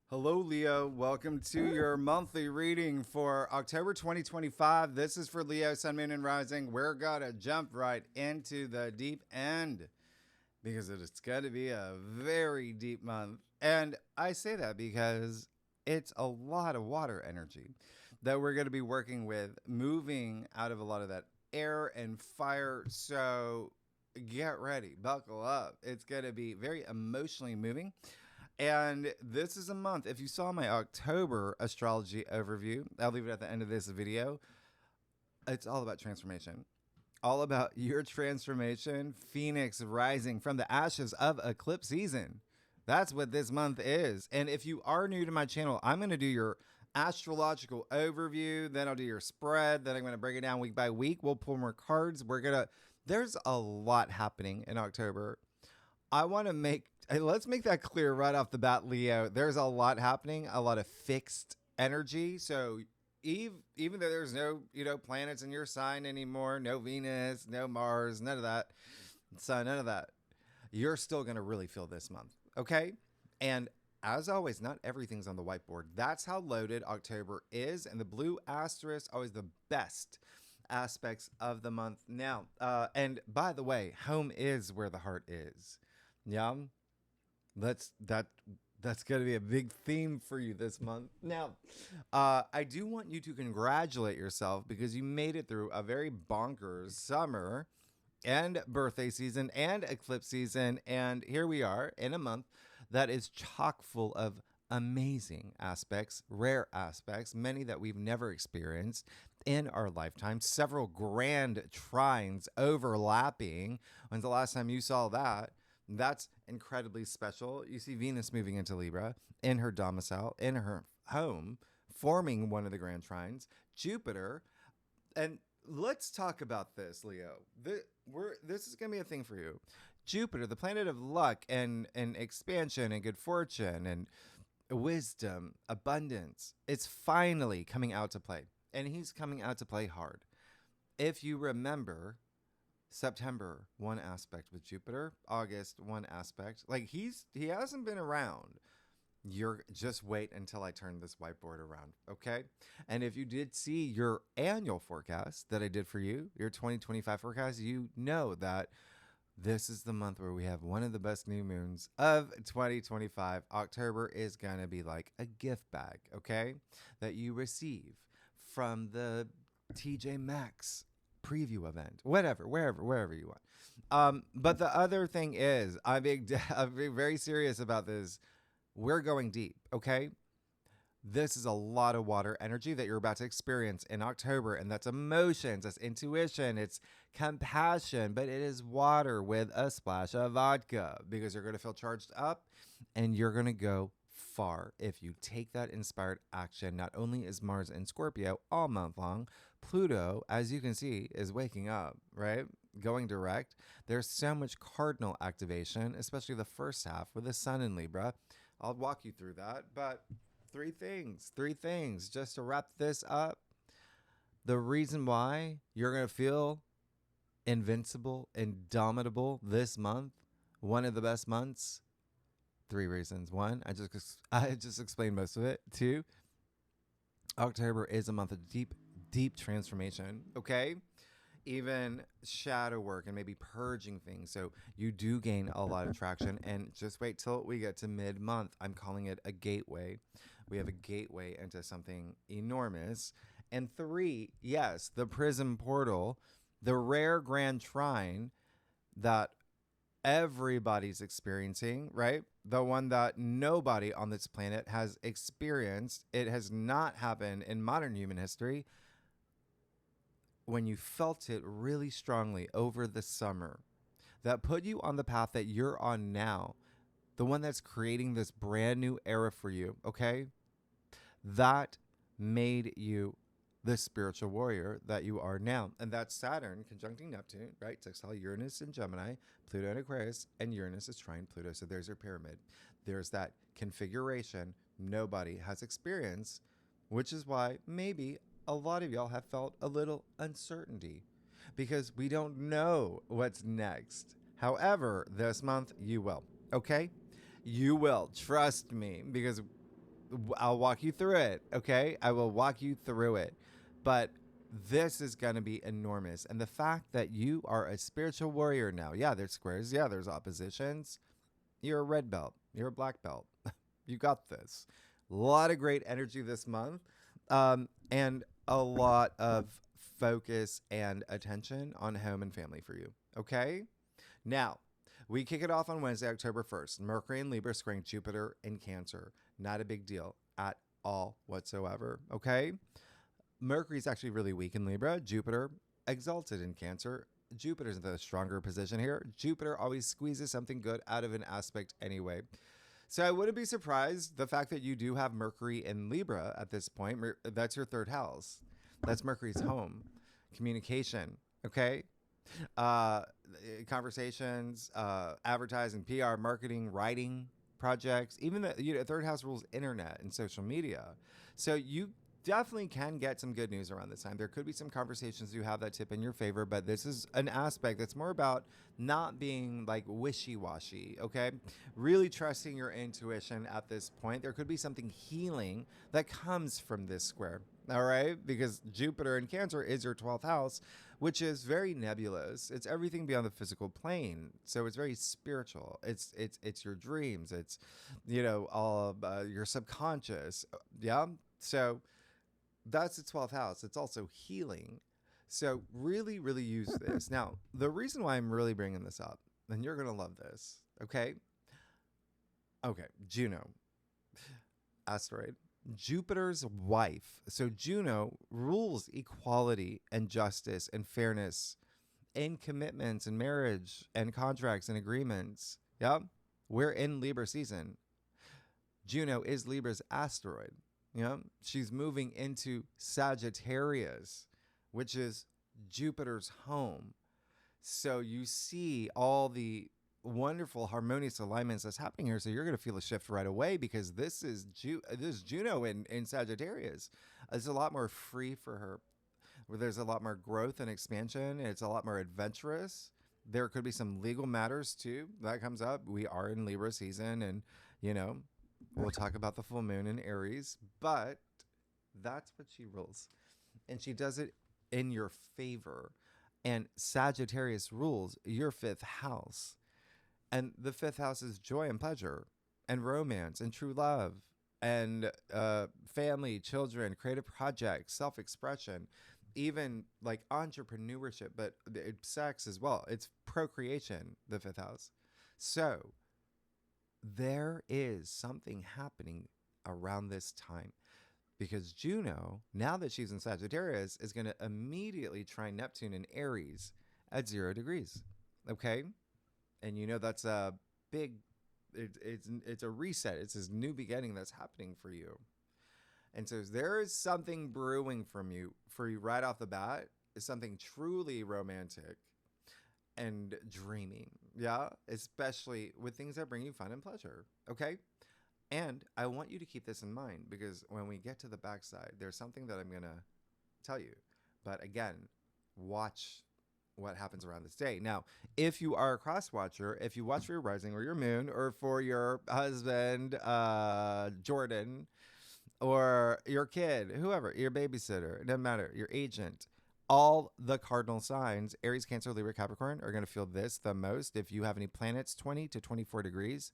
Hello, Leo. Welcome to your monthly reading for October 2025. This is for Leo, Sun, Moon, and Rising. We're going to jump right into the deep end because it's going to be a very deep month. And I say that because it's a lot of water energy that we're going to be working with, moving out of a lot of that air and fire. So get ready, buckle up. It's going to be very emotionally moving. And this is a month. If you saw my October astrology overview, I'll leave it at the end of this video. It's all about transformation, all about your transformation, Phoenix rising from the ashes of eclipse season. That's what this month is. And if you are new to my channel, I'm going to do your astrological overview. Then I'll do your spread. Then I'm going to break it down week by week. We'll pull more cards. There's a lot happening in October. Let's make that clear right off the bat, Leo. There's a lot happening, a lot of fixed energy. So even though there's no, planets in your sign anymore, no Venus, no Mars, none of that, Sun, none of that, you're still going to really feel this month. Okay. And as always, not everything's on the whiteboard. That's how loaded October is. And the blue asterisk, always the best aspects of the month. Now, and by the way, home is where the heart is. Yeah. That's going to be a big theme for you this month. Now, I do want you to congratulate yourself because you made it through a very bonkers summer and birthday season and eclipse season. And here we are in a month that is chock full of amazing aspects, rare aspects, many that we've never experienced in our lifetime, several grand trines overlapping. When's the last time you saw that? That's incredibly special. You see Venus moving into Libra in her domicile, in her home, forming one of the grand trines. Jupiter, and let's talk about this, Leo. This is going to be a thing for you. Jupiter, the planet of luck and expansion and good fortune and wisdom, abundance, it's finally coming out to play. And he's coming out to play hard. If you remember, September, one aspect with Jupiter. August, one aspect. Like he hasn't been around. You're just wait until I turn this whiteboard around, okay? And if you did see your annual forecast that I did for you, your 2025 forecast, you know that this is the month where we have one of the best new moons of 2025. October is going to be like a gift bag, okay? That you receive from the TJ Maxx preview event, whatever, wherever you want. But the other thing is, I'm being very serious about this. We're going deep, okay? This is a lot of water energy that you're about to experience in October, and that's emotions, that's intuition, it's compassion, but it is water with a splash of vodka because you're going to feel charged up and you're going to go far if you take that inspired action. Not only is Mars in Scorpio all month long, Pluto, as you can see, is waking up, right? Going direct. There's so much cardinal activation, especially the first half with the Sun in Libra. I'll walk you through that, but three things just to wrap this up. The reason why you're going to feel invincible, indomitable this month, one of the best months. Three reasons. One, I just explained most of it. Two, October is a month of deep transformation. Okay, even shadow work and maybe purging things. So you do gain a lot of traction. And just wait till we get to mid-month. I'm calling it a gateway. We have a gateway into something enormous. And three, yes, the prism portal, the rare grand trine that everybody's experiencing, right? The one that nobody on this planet has experienced. It has not happened in modern human history. When you felt it really strongly over the summer, that put you on the path that you're on now, the one that's creating this brand new era for you, okay? That made you the spiritual warrior that you are now. And that's Saturn conjuncting Neptune, right? Sextile Uranus in Gemini, Pluto in Aquarius, and Uranus is trine Pluto. So there's your pyramid. There's that configuration nobody has experienced, which is why maybe a lot of y'all have felt a little uncertainty because we don't know what's next. However, this month you will, okay? You will. Trust me, because I'll walk you through it. Okay. I will walk you through it. But this is going to be enormous. And the fact that you are a spiritual warrior now, yeah, there's squares. Yeah, there's oppositions. You're a red belt. You're a black belt. You got this. A lot of great energy this month. And a lot of focus and attention on home and family for you. Okay. Now, we kick it off on Wednesday, October 1st. Mercury in Libra squaring Jupiter in Cancer. Not a big deal at all whatsoever. Okay. Mercury's actually really weak in Libra. Jupiter exalted in Cancer. Jupiter's in the stronger position here. Jupiter always squeezes something good out of an aspect anyway. So I wouldn't be surprised the fact that you do have Mercury in Libra at this point. That's your third house. That's Mercury's home. Communication. Okay. Uh, Conversations, advertising, PR, marketing, writing projects. Even the third house rules internet and social media. So you definitely can get some good news around this time. There could be some conversations you have that tip in your favor, but this is an aspect that's more about not being like wishy-washy, okay? Really trusting your intuition at this point. There could be something healing that comes from this square, all right? Because Jupiter in Cancer is your 12th house, which is very nebulous. It's everything beyond the physical plane. So it's very spiritual. It's your dreams. It's, all of your subconscious. Yeah. So that's the 12th house. It's also healing. So really, really use this. Now, the reason why I'm really bringing this up, and you're going to love this, okay? Okay, Juno, asteroid, Jupiter's wife. So Juno rules equality and justice and fairness in commitments and marriage and contracts and agreements. Yeah, we're in Libra season. Juno is Libra's asteroid. Yeah, she's moving into Sagittarius, which is Jupiter's home. So you see all the wonderful harmonious alignments that's happening here. So you're going to feel a shift right away because this is Juno in Sagittarius. It's a lot more free for her, where there's a lot more growth and expansion. It's a lot more adventurous. There could be some legal matters too that comes up. We are in Libra season, and we'll talk about the full moon in Aries, but that's what she rules. And she does it in your favor. And Sagittarius rules your 5th house. And the 5th house is joy and pleasure and romance and true love and family, children, creative projects, self-expression, even like entrepreneurship, but sex as well. It's procreation, the 5th house. So there is something happening around this time because Juno, now that she's in Sagittarius, is going to immediately trine Neptune in Aries at 0 degrees. Okay. And that's a big, it's a reset. It's this new beginning that's happening for you. And so there is something brewing for you right off the bat. Is something truly romantic and dreaming. Yeah. Especially with things that bring you fun and pleasure. Okay. And I want you to keep this in mind because when we get to the backside, there's something that I'm going to tell you. But again, watch what happens around this day. Now, if you are a cross watcher, if you watch for your rising or your moon or for your husband, Jordan, or your kid, whoever, your babysitter, it doesn't matter, your agent, all the cardinal signs, Aries, Cancer, Libra, Capricorn, are going to feel this the most. If you have any planets 20 to 24 degrees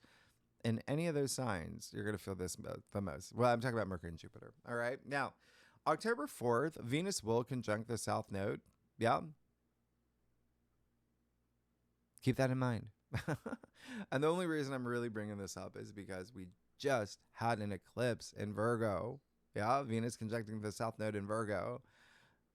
in any of those signs, you're going to feel this the most. Well, I'm talking about Mercury and Jupiter. All right. Now, October 4th, Venus will conjunct the South Node. Yeah. Keep that in mind. And the only reason I'm really bringing this up is because we just had an eclipse in Virgo. Yeah, Venus conjuncting the South Node in Virgo.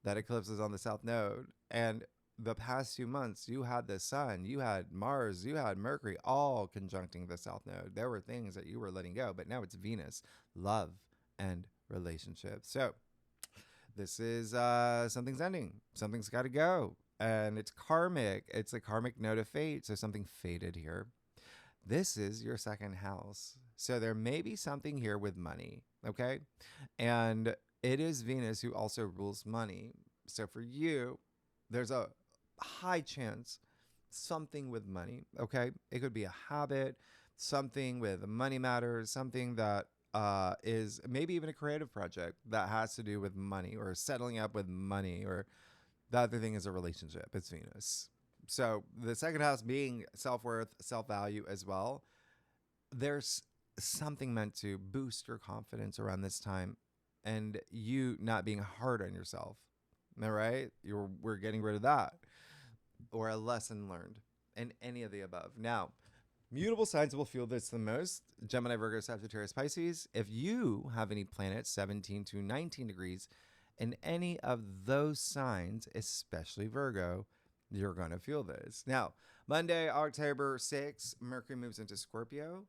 That eclipse is on the South Node. And the past 2 months, you had the Sun, you had Mars, you had Mercury, all conjuncting the South Node. There were things that you were letting go, but now it's Venus, love, and relationships. So this is something's ending. Something's got to go. And it's karmic. It's a karmic note of fate. So something fated here. This is your 2nd house. So there may be something here with money. Okay. And it is Venus who also rules money. So for you, there's a high chance something with money. Okay. It could be a habit, something with money matters, something that is maybe even a creative project that has to do with money or settling up with money, or the other thing is a relationship. It's Venus. So the second house being self-worth, self-value as well. There's something meant to boost your confidence around this time, and you not being hard on yourself. All right? We're getting rid of that, or a lesson learned, and any of the above. Now, mutable signs will feel this the most: Gemini, Virgo, Sagittarius, Pisces. If you have any planets 17 to 19 degrees in any of those signs, especially Virgo, you're going to feel this. Now, Monday, October 6th, Mercury moves into Scorpio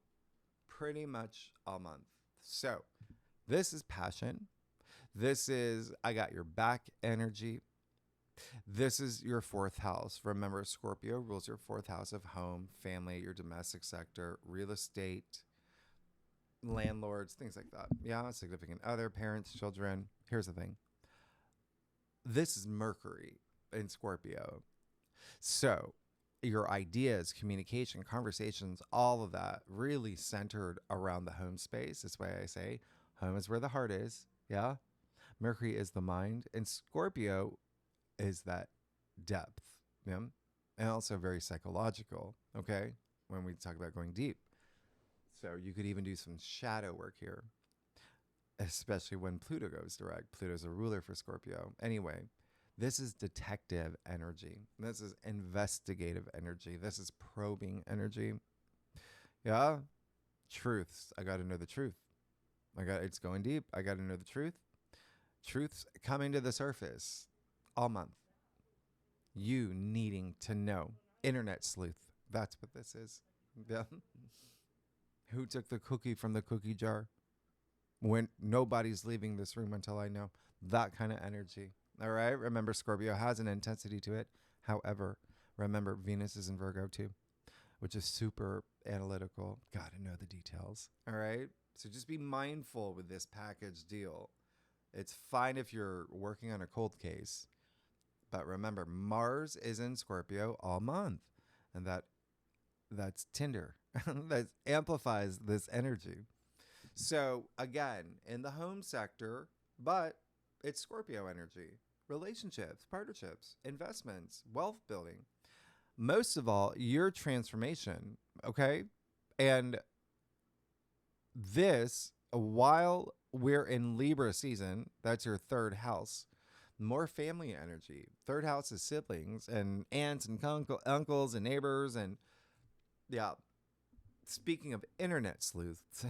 pretty much all month. So this is passion. This is I got your back energy. This is your fourth house. Remember, Scorpio rules your fourth house of home, family, your domestic sector, real estate, landlords, things like that. Yeah, significant other, parents, children. Here's the thing. This is Mercury in Scorpio. So your ideas, communication, conversations, all of that really centered around the home space. That's why I say home is where the heart is. Yeah. Mercury is the mind, and Scorpio is that depth. Yeah. And also very psychological. Okay. When we talk about going deep. So you could even do some shadow work here, especially when Pluto goes direct. Pluto's a ruler for Scorpio. Anyway, this is detective energy. This is investigative energy. This is probing energy. Yeah. Truths. I got to know the truth. It's going deep. I got to know the truth. Truths coming to the surface all month. You needing to know. Internet sleuth. That's what this is. Yeah. Who took the cookie from the cookie jar? When nobody's leaving this room until I know. That kind of energy. All right. Remember, Scorpio has an intensity to it. However, remember, Venus is in Virgo too, which is super analytical. Got to know the details. All right. So just be mindful with this package deal. It's fine if you're working on a cold case, but remember, Mars is in Scorpio all month, and that's Tinder. That amplifies this energy. So again, in the home sector, but it's Scorpio energy. Relationships, partnerships, investments, wealth building. Most of all, your transformation, okay? And this, while we're in Libra season, that's your third house, more family energy. Third house is siblings and aunts and uncles and neighbors. And yeah, speaking of internet sleuths,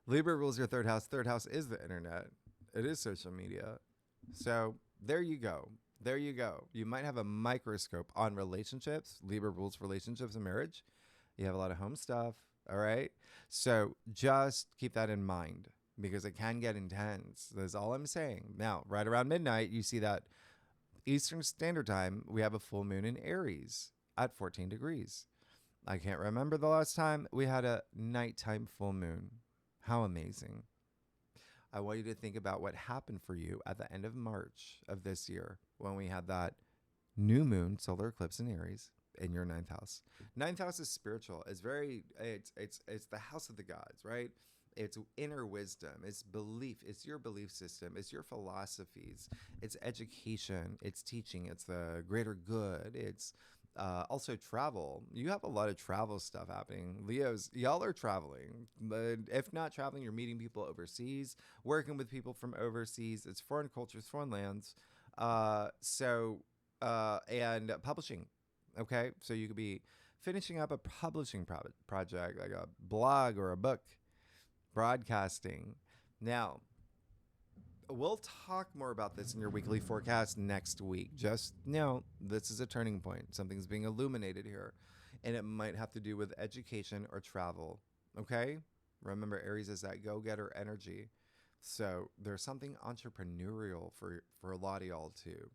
Libra rules your third house. Third house is the internet. It is social media. So there you go. There you go. You might have a microscope on relationships. Libra rules relationships and marriage. You have a lot of home stuff. All right. So just keep that in mind, because it can get intense. That's all I'm saying. Now, right around midnight, you see that Eastern Standard Time, we have a full moon in Aries at 14 degrees. I can't remember the last time we had a nighttime full moon. How amazing. I want you to think about what happened for you at the end of March of this year when we had that new moon solar eclipse in Aries in your ninth house. Ninth house is spiritual. It's the house of the gods, right? It's inner wisdom. It's belief. It's your belief system. It's your philosophies. It's education. It's teaching. It's the greater good. It's also travel. You have a lot of travel stuff happening. Leos, y'all are traveling. But if not traveling, you're meeting people overseas, working with people from overseas. It's foreign cultures, foreign lands. And publishing. Okay. So you could be finishing up a publishing project, like a blog or a book. Broadcasting. Now, we'll talk more about this in your weekly forecast next week. Just know this is a turning point. Something's being illuminated here, and it might have to do with education or travel. Okay? Remember, Aries is that go-getter energy. So there's something entrepreneurial for a lot of y'all too.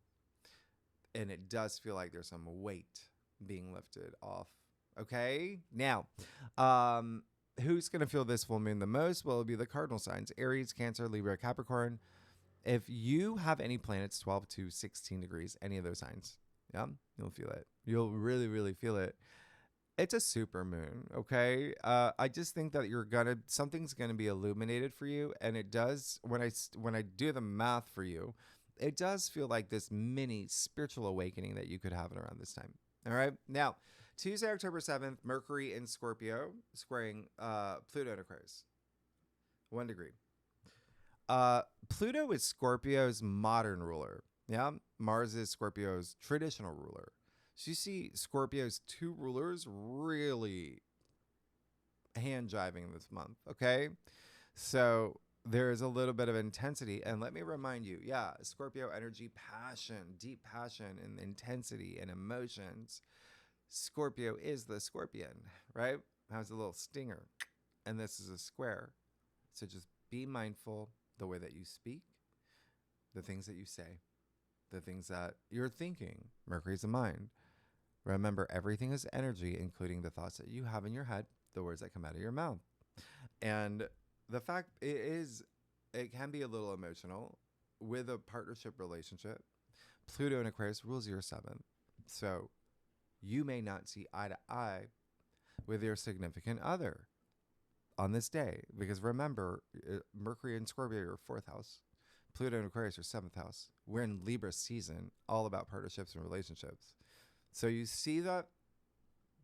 And it does feel like there's some weight being lifted off. Okay? Now, who's going to feel this full moon the most? Well, it'll be the cardinal signs: Aries, Cancer, Libra, Capricorn. If you have any planets 12 to 16 degrees, any of those signs, yeah, you'll feel it. You'll really, really feel it. It's a super moon, okay? I just think that something's gonna be illuminated for you, and it does when I do the math for you, it does feel like this mini spiritual awakening that you could have around this time. All right, now Tuesday, October 7th, Mercury in Scorpio squaring Pluto in Aquarius, 1 degree. Pluto is Scorpio's modern ruler. Yeah, Mars is Scorpio's traditional ruler. So you see Scorpio's two rulers really hand jiving this month, okay? So there is a little bit of intensity. And let me remind you, yeah, Scorpio energy, passion, deep passion and intensity and emotions. Scorpio is the scorpion, right? Has a little stinger. And this is a square. So just be mindful the way that you speak, the things that you say, the things that you're thinking. Mercury's the mind. Remember, everything is energy, including the thoughts that you have in your head, the words that come out of your mouth. And the fact it can be a little emotional with a partnership relationship. Pluto in Aquarius rules your 7th. So you may not see eye to eye with your significant other on this day. Because remember, Mercury in Scorpio, your 4th house. Pluto in Aquarius, your 7th house. We're in Libra season, all about partnerships and relationships. So you see that,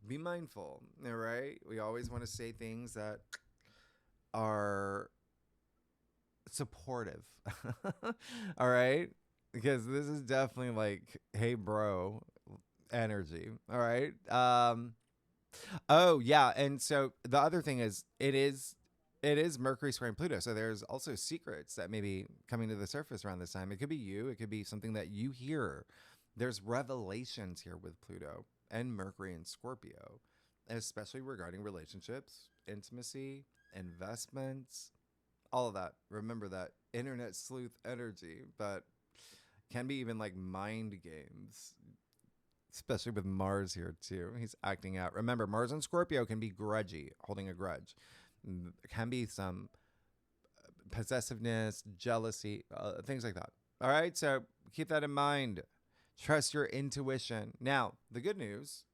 be mindful, all right? We always want to say things that are supportive, all right? Because this is definitely like, hey, bro, energy, all right? Oh, yeah. And so the other thing is, it is Mercury squaring Pluto. So there's also secrets that may be coming to the surface around this time. It could be you. It could be something that you hear. There's revelations here with Pluto and Mercury and Scorpio, especially regarding relationships, intimacy, investments, all of that. Remember that internet sleuth energy, but can be even like mind games, especially with Mars here too. He's acting out. Remember, Mars and Scorpio can be grudgy, holding a grudge. It can be some possessiveness, jealousy, things like that. All right, so keep that in mind. Trust your intuition. Now, the good news,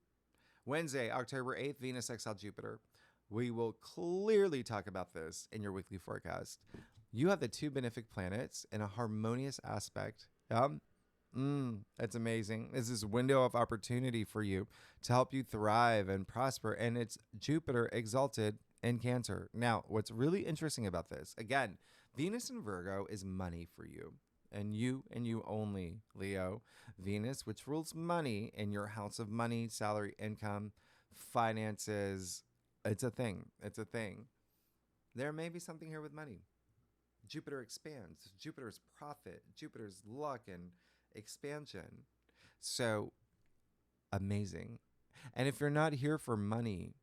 Wednesday, October 8th, Venus exile Jupiter. We will clearly talk about this in your weekly forecast. You have the two benefic planets in a harmonious aspect. It's amazing. This is a window of opportunity for you to help you thrive and prosper. And it's Jupiter exalted in Cancer. Now, what's really interesting about this, again, Venus in Virgo is money for you. And you only, Leo. Venus, which rules money in your house of money, salary, income, finances. It's a thing. It's a thing. There may be something here with money. Jupiter expands. Jupiter's profit. Jupiter's luck and expansion. So amazing. And if you're not here for money,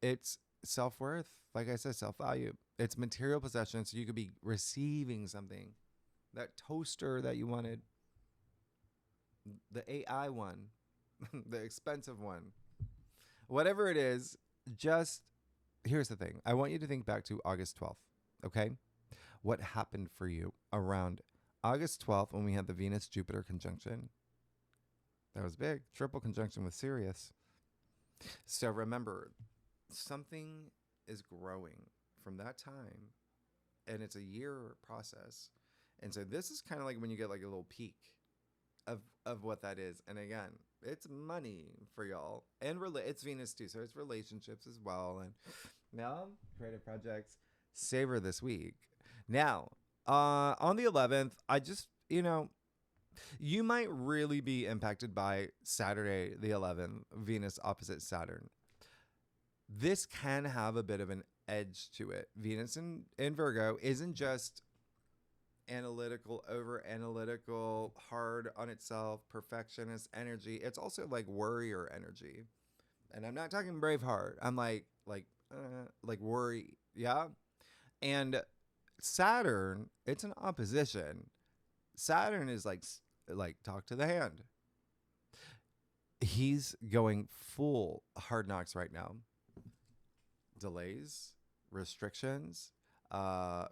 it's self-worth. Like I said, self-value. It's material possessions. So you could be receiving something. That toaster that you wanted, the AI one, the expensive one, whatever it is, just here's the thing. I want you to think back to August 12th, okay? What happened for you around August 12th when we had the Venus-Jupiter conjunction? That was big. Triple conjunction with Sirius. So remember, something is growing from that time, and it's a year process. And so this is kind of like when you get like a little peek of what that is. And again, it's money for y'all. And it's Venus too, so it's relationships as well. And now, creative projects, savor this week. Now, on the 11th, I just, you might really be impacted by Saturday, the 11th, Venus opposite Saturn. This can have a bit of an edge to it. Venus in Virgo isn't just analytical, over analytical, hard on itself, perfectionist energy. It's also like worrier energy. And I'm not talking Braveheart. I'm like worry. Yeah. And Saturn, it's an opposition. Saturn is like talk to the hand. He's going full hard knocks right now. Delays, restrictions,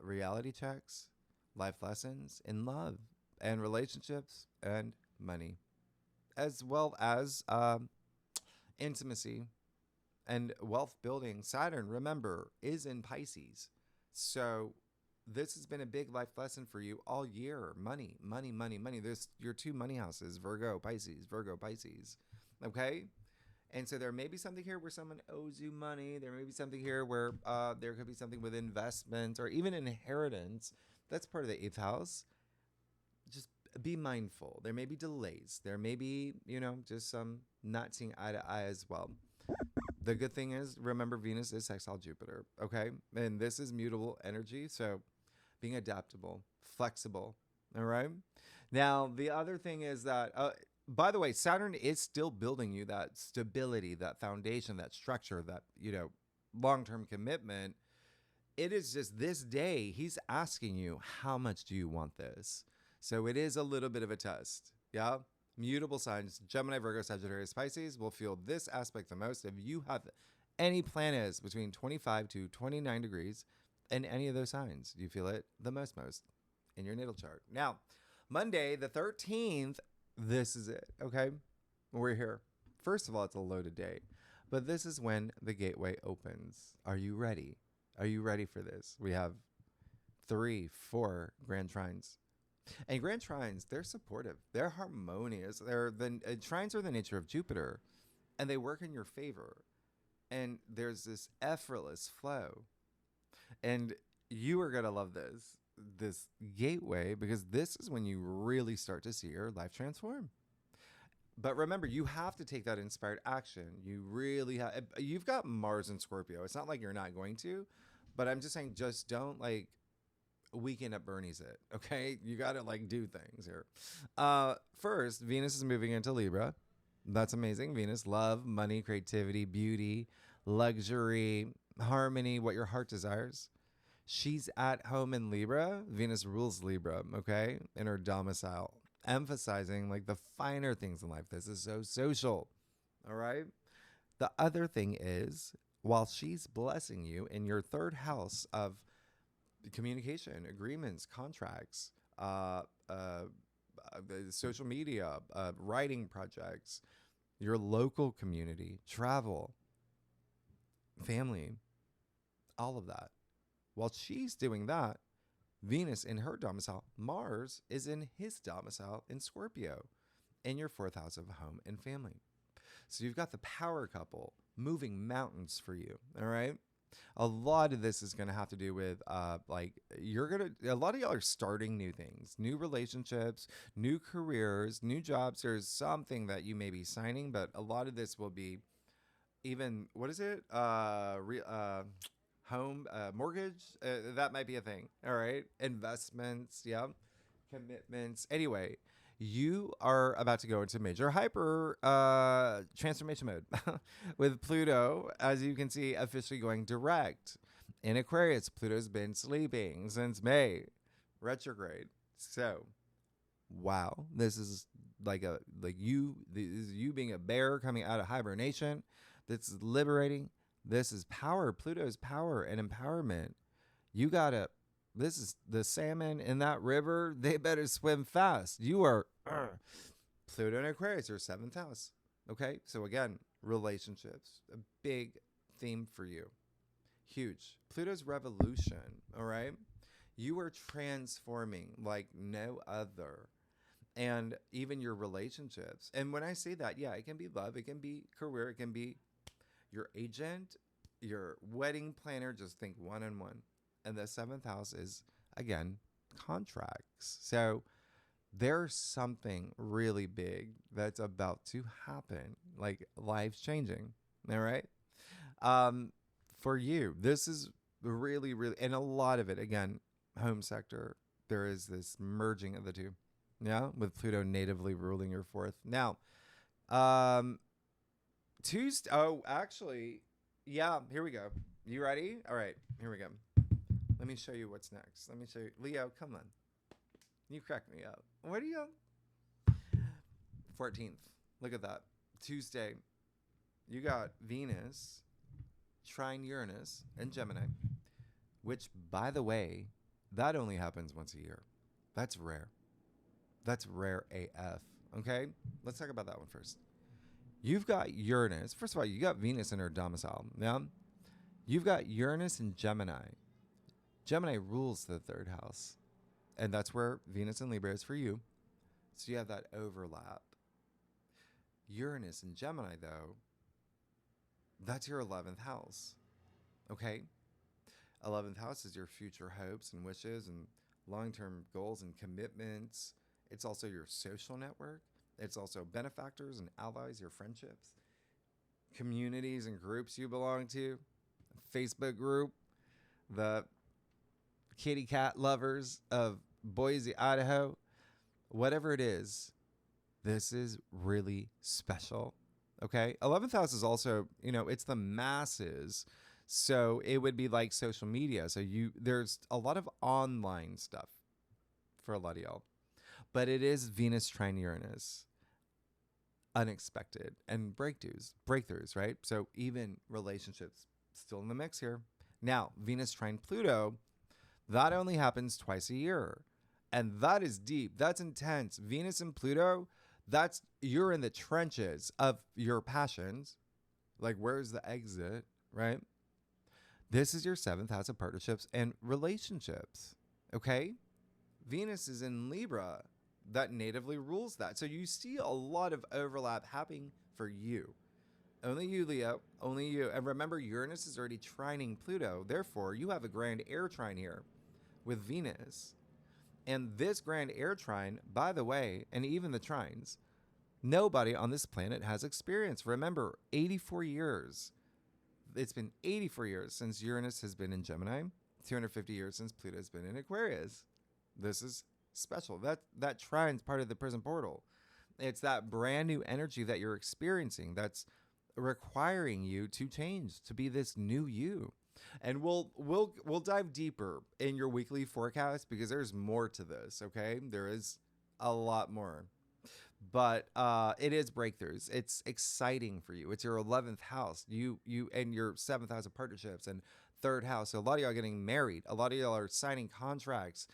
reality checks, life lessons in love and relationships and money, as well as intimacy. And wealth building, Saturn, remember, is in Pisces. So this has been a big life lesson for you all year. Money, money, money, money. There's your two money houses, Virgo, Pisces, Virgo, Pisces. Okay? And so there may be something here where someone owes you money. There may be something here where there could be something with investment or even inheritance. That's part of the eighth house. Just be mindful. There may be delays. There may be, just some not seeing eye to eye as well. The good thing is, remember, Venus is sextile Jupiter, okay? And this is mutable energy, so being adaptable, flexible, all right? Now, the other thing is that, by the way, Saturn is still building you that stability, that foundation, that structure, that, long-term commitment. It is just this day, he's asking you, how much do you want this? So it is a little bit of a test, yeah? Mutable signs, Gemini, Virgo, Sagittarius, Pisces will feel this aspect the most. If you have any planets between 25 to 29 degrees in any of those signs, you feel it the most in your natal chart. Now, Monday, the 13th, this is it, okay? We're here. First of all, it's a loaded day, but this is when the gateway opens. Are you ready? Are you ready for this? We have 3, 4 grand trines. And grand trines, they're supportive. They're harmonious. Trines are the nature of Jupiter, and they work in your favor. And there's this effortless flow. And you are going to love this gateway, because this is when you really start to see your life transform. But remember, you have to take that inspired action. You really have. You've got Mars in Scorpio. It's not like you're not going to, but I'm just saying, just don't Weekend at Bernie's it, okay? You got to do things here. First, Venus is moving into Libra. That's amazing. Venus, love, money, creativity, beauty, luxury, harmony, what your heart desires. She's at home in Libra. Venus rules Libra, okay? In her domicile, emphasizing the finer things in life. This is so social, all right? The other thing is, while she's blessing you in your third house of communication, agreements, contracts, social media, writing projects, your local community, travel, family, all of that. While she's doing that, Venus in her domicile, Mars is in his domicile in Scorpio, in your fourth house of home and family. So you've got the power couple moving mountains for you, all right? A lot of this is going to have to do with a lot of y'all are starting new things, new relationships, new careers, new jobs. There's something that you may be signing, but a lot of this will be even, what is it? Home, mortgage. That might be a thing. All right. Investments. Yeah. Commitments. Anyway, you are about to go into major hyper transformation mode with Pluto, as you can see, officially going direct in Aquarius. Pluto's been sleeping since May, retrograde. So, wow, this is you being a bear coming out of hibernation. This is liberating. This is power. Pluto's power and empowerment. You gotta. This is the salmon in that river. They better swim fast. You are Pluto and Aquarius, your seventh house. Okay. So again, relationships, a big theme for you. Huge. Pluto's revolution. All right. You are transforming like no other. And even your relationships. And when I say that, yeah, it can be love. It can be career. It can be your agent, your wedding planner. Just think one-on-one. And the seventh house is, again, contracts. So there's something really big that's about to happen, like life's changing. All right. For you, this is really, really, and a lot of it, again, home sector, there is this merging of the two. Yeah. With Pluto natively ruling your fourth. Now, Tuesday. Oh, actually, yeah, here we go. You ready? All right, here we go. Let me show you what's next. Let me show you. Leo, come on. You crack me up. What are you? 14th. Look at that. Tuesday. You got Venus, trine Uranus, and Gemini, which, by the way, that only happens once a year. That's rare. That's rare AF. Okay? Let's talk about that one first. You've got Uranus. First of all, you got Venus in her domicile. Yeah. You've got Uranus and Gemini. Gemini rules the third house. And that's where Venus and Libra is for you. So you have that overlap. Uranus and Gemini, though, that's your 11th house. Okay? 11th house is your future hopes and wishes and long-term goals and commitments. It's also your social network. It's also benefactors and allies, your friendships, communities and groups you belong to, Facebook group, the kitty cat lovers of Boise, Idaho, whatever it is, this is really special. Okay. 11th house is also, it's the masses. So it would be like social media. So there's a lot of online stuff for a lot of y'all, but it is Venus trine Uranus. Unexpected and breakthroughs, right? So even relationships still in the mix here. Now, Venus trine Pluto, that only happens twice a year. And that is deep. That's intense. Venus and Pluto, you're in the trenches of your passions. Like, where's the exit, right? This is your 7th house of partnerships and relationships, okay? Venus is in Libra. That natively rules that. So you see a lot of overlap happening for you. Only you, Leo. Only you. And remember, Uranus is already trining Pluto. Therefore, you have a grand air trine here with Venus. And this grand air trine, by the way, and even the trines, nobody on this planet has experience. Remember, 84 years. It's been 84 years since Uranus has been in Gemini. 250 years since Pluto has been in Aquarius. This is special. That trine's part of the prison portal. It's that brand new energy that you're experiencing that's requiring you to change, to be this new you. And we'll dive deeper in your weekly forecast because there's more to this, okay? There is a lot more. But it is breakthroughs. It's exciting for you. It's your 11th house. You and your 7th house of partnerships and 3rd house. So a lot of y'all are getting married. A lot of y'all are signing contracts.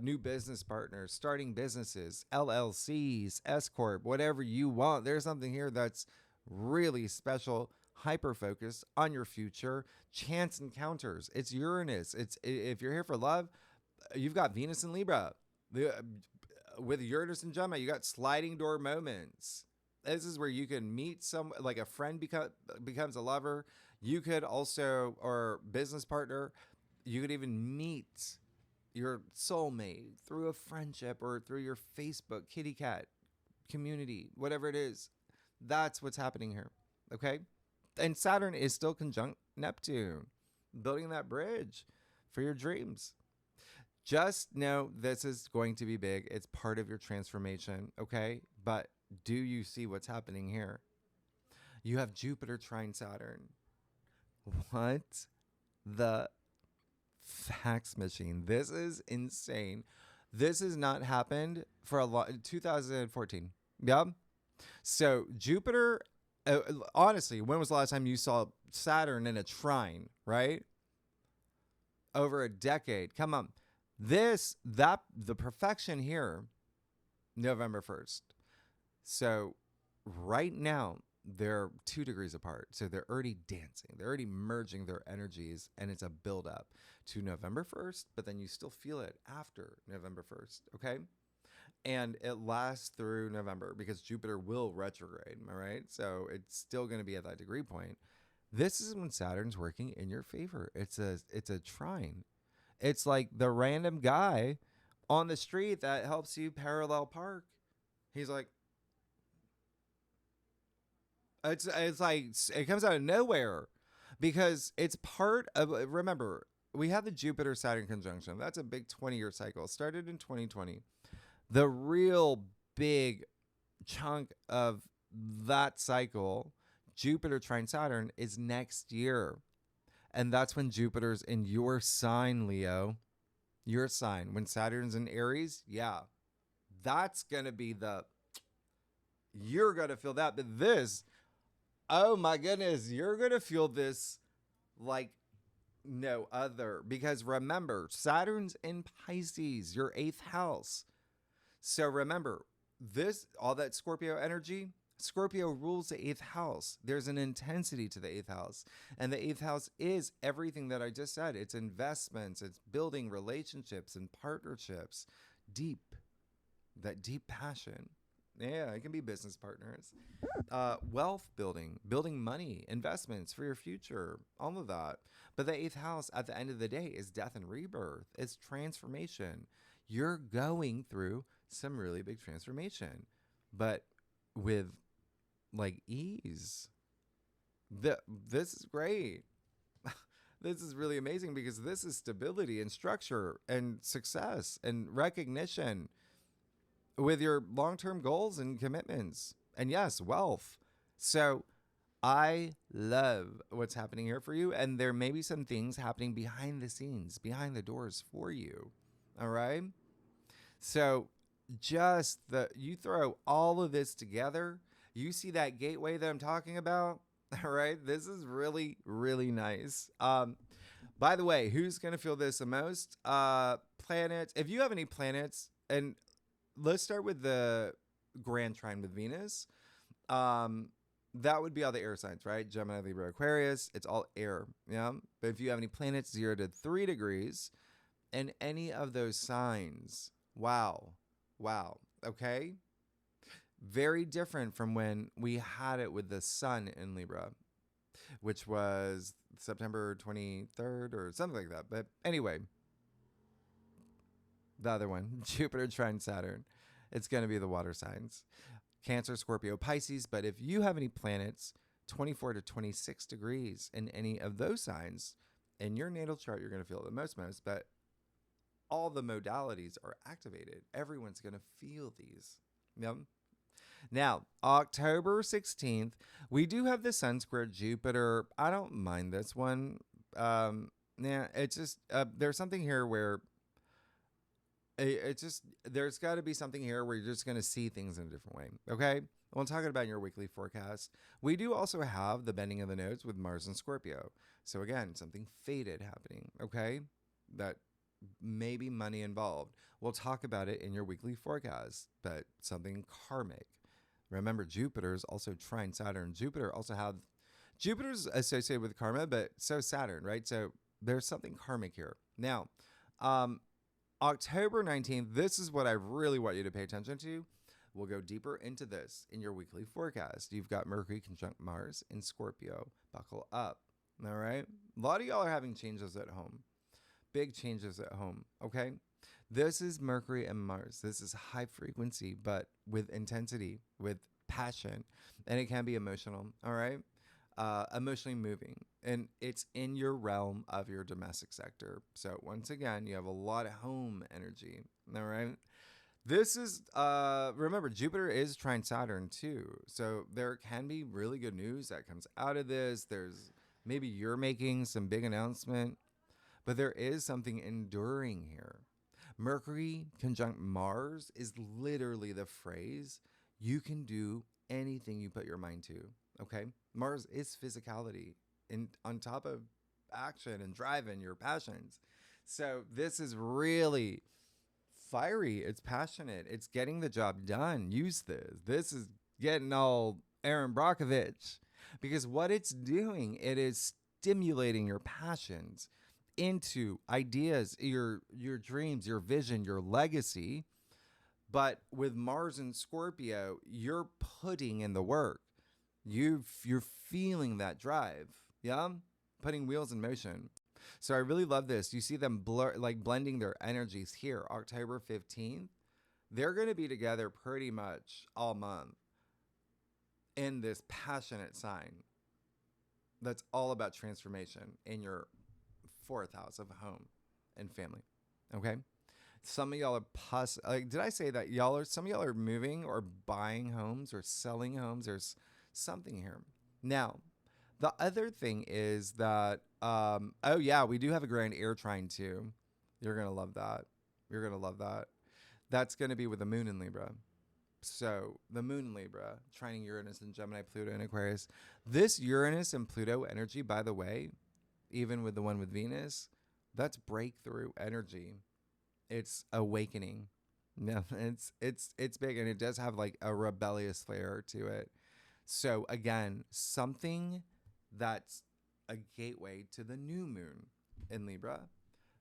New business partners, starting businesses, LLCs, S Corp, whatever you want. There's something here that's really special, hyper focused on your future. Chance encounters. It's Uranus. If you're here for love, you've got Venus and Libra. With Uranus and Gemini, you got sliding door moments. This is where you can meet like a friend becomes a lover. You could also, or business partner, you could even meet your soulmate through a friendship or through your Facebook kitty cat community, whatever it is. That's what's happening here. Okay. And Saturn is still conjunct Neptune, building that bridge for your dreams. Just know this is going to be big. It's part of your transformation. Okay. But do you see what's happening here? You have Jupiter trine Saturn. What the fax machine? This is insane. This has not happened for a lot. 2014. Yeah. So Jupiter, honestly, when was the last time you saw Saturn in a trine, right? Over a decade. Come on. The perfection here, November 1st. So right now, they're 2 degrees apart. So they're already dancing. They're already merging their energies, and it's a buildup to November 1st, but then you still feel it after November 1st, okay? And it lasts through November because Jupiter will retrograde, all right? So it's still going to be at that degree point. This is when Saturn's working in your favor. It's a trine. It's like the random guy on the street that helps you parallel park. He's like, it's like it comes out of nowhere because it's part of, remember, we had the Jupiter Saturn conjunction. That's a big 20-year cycle. It started in 2020. The real big chunk of that cycle, Jupiter trine Saturn, is next year. And that's when Jupiter's in your sign, Leo. Your sign. When Saturn's in Aries, yeah. That's going to be you're going to feel that. But this, oh my goodness, you're going to feel this like no other. Because remember, Saturn's in Pisces, your 8th house. So remember, all that Scorpio energy, Scorpio rules the 8th house. There's an intensity to the 8th house. And the 8th house is everything that I just said. It's investments, it's building relationships and partnerships. Deep, that deep passion. Yeah, it can be business partners. Wealth building, building money, investments for your future, all of that. But the 8th house at the end of the day is death and rebirth. It's transformation. You're going through some really big transformation, but with like ease. This is great. This is really amazing because this is stability and structure and success and recognition with your long-term goals and commitments. And yes, wealth. So I love what's happening here for you. And there may be some things happening behind the scenes, behind the doors for you. All right. So you throw all of this together, you see that gateway that I'm talking about. All right. This is really, really nice. By the way, who's going to feel this the most? Planets. If you have any planets, and let's start with the grand trine with Venus. That would be all the air signs, right? Gemini, Libra, Aquarius. It's all air. Yeah. But if you have any planets 0 to 3 degrees in any of those signs, wow. Okay. Very different from when we had it with the sun in Libra, which was September 23rd or something like that. But anyway, the other one, Jupiter trine Saturn, it's going to be the water signs. Cancer, Scorpio, Pisces. But if you have any planets 24 to 26 degrees in any of those signs in your natal chart, you're going to feel it the most. But all the modalities are activated. Everyone's going to feel these. Yep. Now, October 16th, we do have the Sun square Jupiter. I don't mind this one. It's just, there's something here where there's got to be something here where you're just going to see things in a different way. Okay. Well, I'm talking about your weekly forecast. We do also have the bending of the nodes with Mars and Scorpio. So again, something fated happening. Okay. That may be money involved. We'll talk about it in your weekly forecast, but something karmic. Remember, Jupiter's also trine Saturn. Jupiter's associated with karma, but so Saturn, right? So there's something karmic here. Now, October 19th, this is what I really want you to pay attention to. We'll go deeper into this in your weekly forecast. You've got Mercury conjunct Mars in Scorpio. Buckle up. All right. A lot of y'all are having changes at home. Big changes at home. Okay. This is Mercury and Mars. This is high frequency, but with intensity, with passion, and it can be emotional. All right. Emotionally moving, and it's in your realm of your domestic sector. So once again, you have a lot of home energy. All right. This is, remember, Jupiter is trine Saturn too. So there can be really good news that comes out of this. There's maybe you're making some big announcement, but there is something enduring here. Mercury conjunct Mars is literally the phrase, you can do anything you put your mind to. Okay. Mars is physicality and on top of action and driving your passions. So this is really fiery. It's passionate. It's getting the job done. Use this. This is getting all Aaron Brockovich, because what it's doing, it is stimulating your passions into ideas, your dreams, your vision, your legacy. But with Mars and Scorpio, you're putting in the work. You're feeling that drive. Yeah. Putting wheels in motion. So I really love this. You see them blending their energies here. October 15th, they're going to be together pretty much all month in this passionate sign that's all about transformation in your 4th house of home and family. Okay. Some of y'all are did I say that some of y'all are moving or buying homes or selling homes? There's something here. Now, the other thing is that, we do have a grand air trine too. You're going to love that. You're going to love that. That's going to be with the moon in Libra. So the moon in Libra, trining Uranus and Gemini, Pluto and Aquarius. This Uranus and Pluto energy, by the way, even with the one with Venus, that's breakthrough energy. It's awakening. No, it's big, and it does have like a rebellious flair to it. So again, something that's a gateway to the new moon in Libra,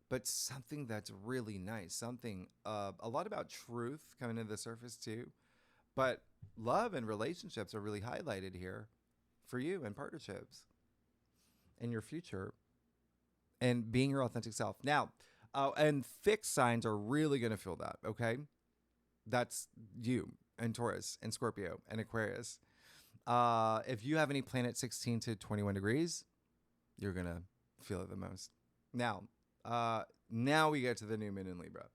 but something that's really nice, something a lot about truth coming to the surface too. But love and relationships are really highlighted here for you, and partnerships in your future, and being your authentic self. Now, and fixed signs are really going to feel that, okay? That's you and Taurus and Scorpio and Aquarius. If you have any planet 16 to 21 degrees, you're going to feel it the most. Now we get to the new moon in Libra.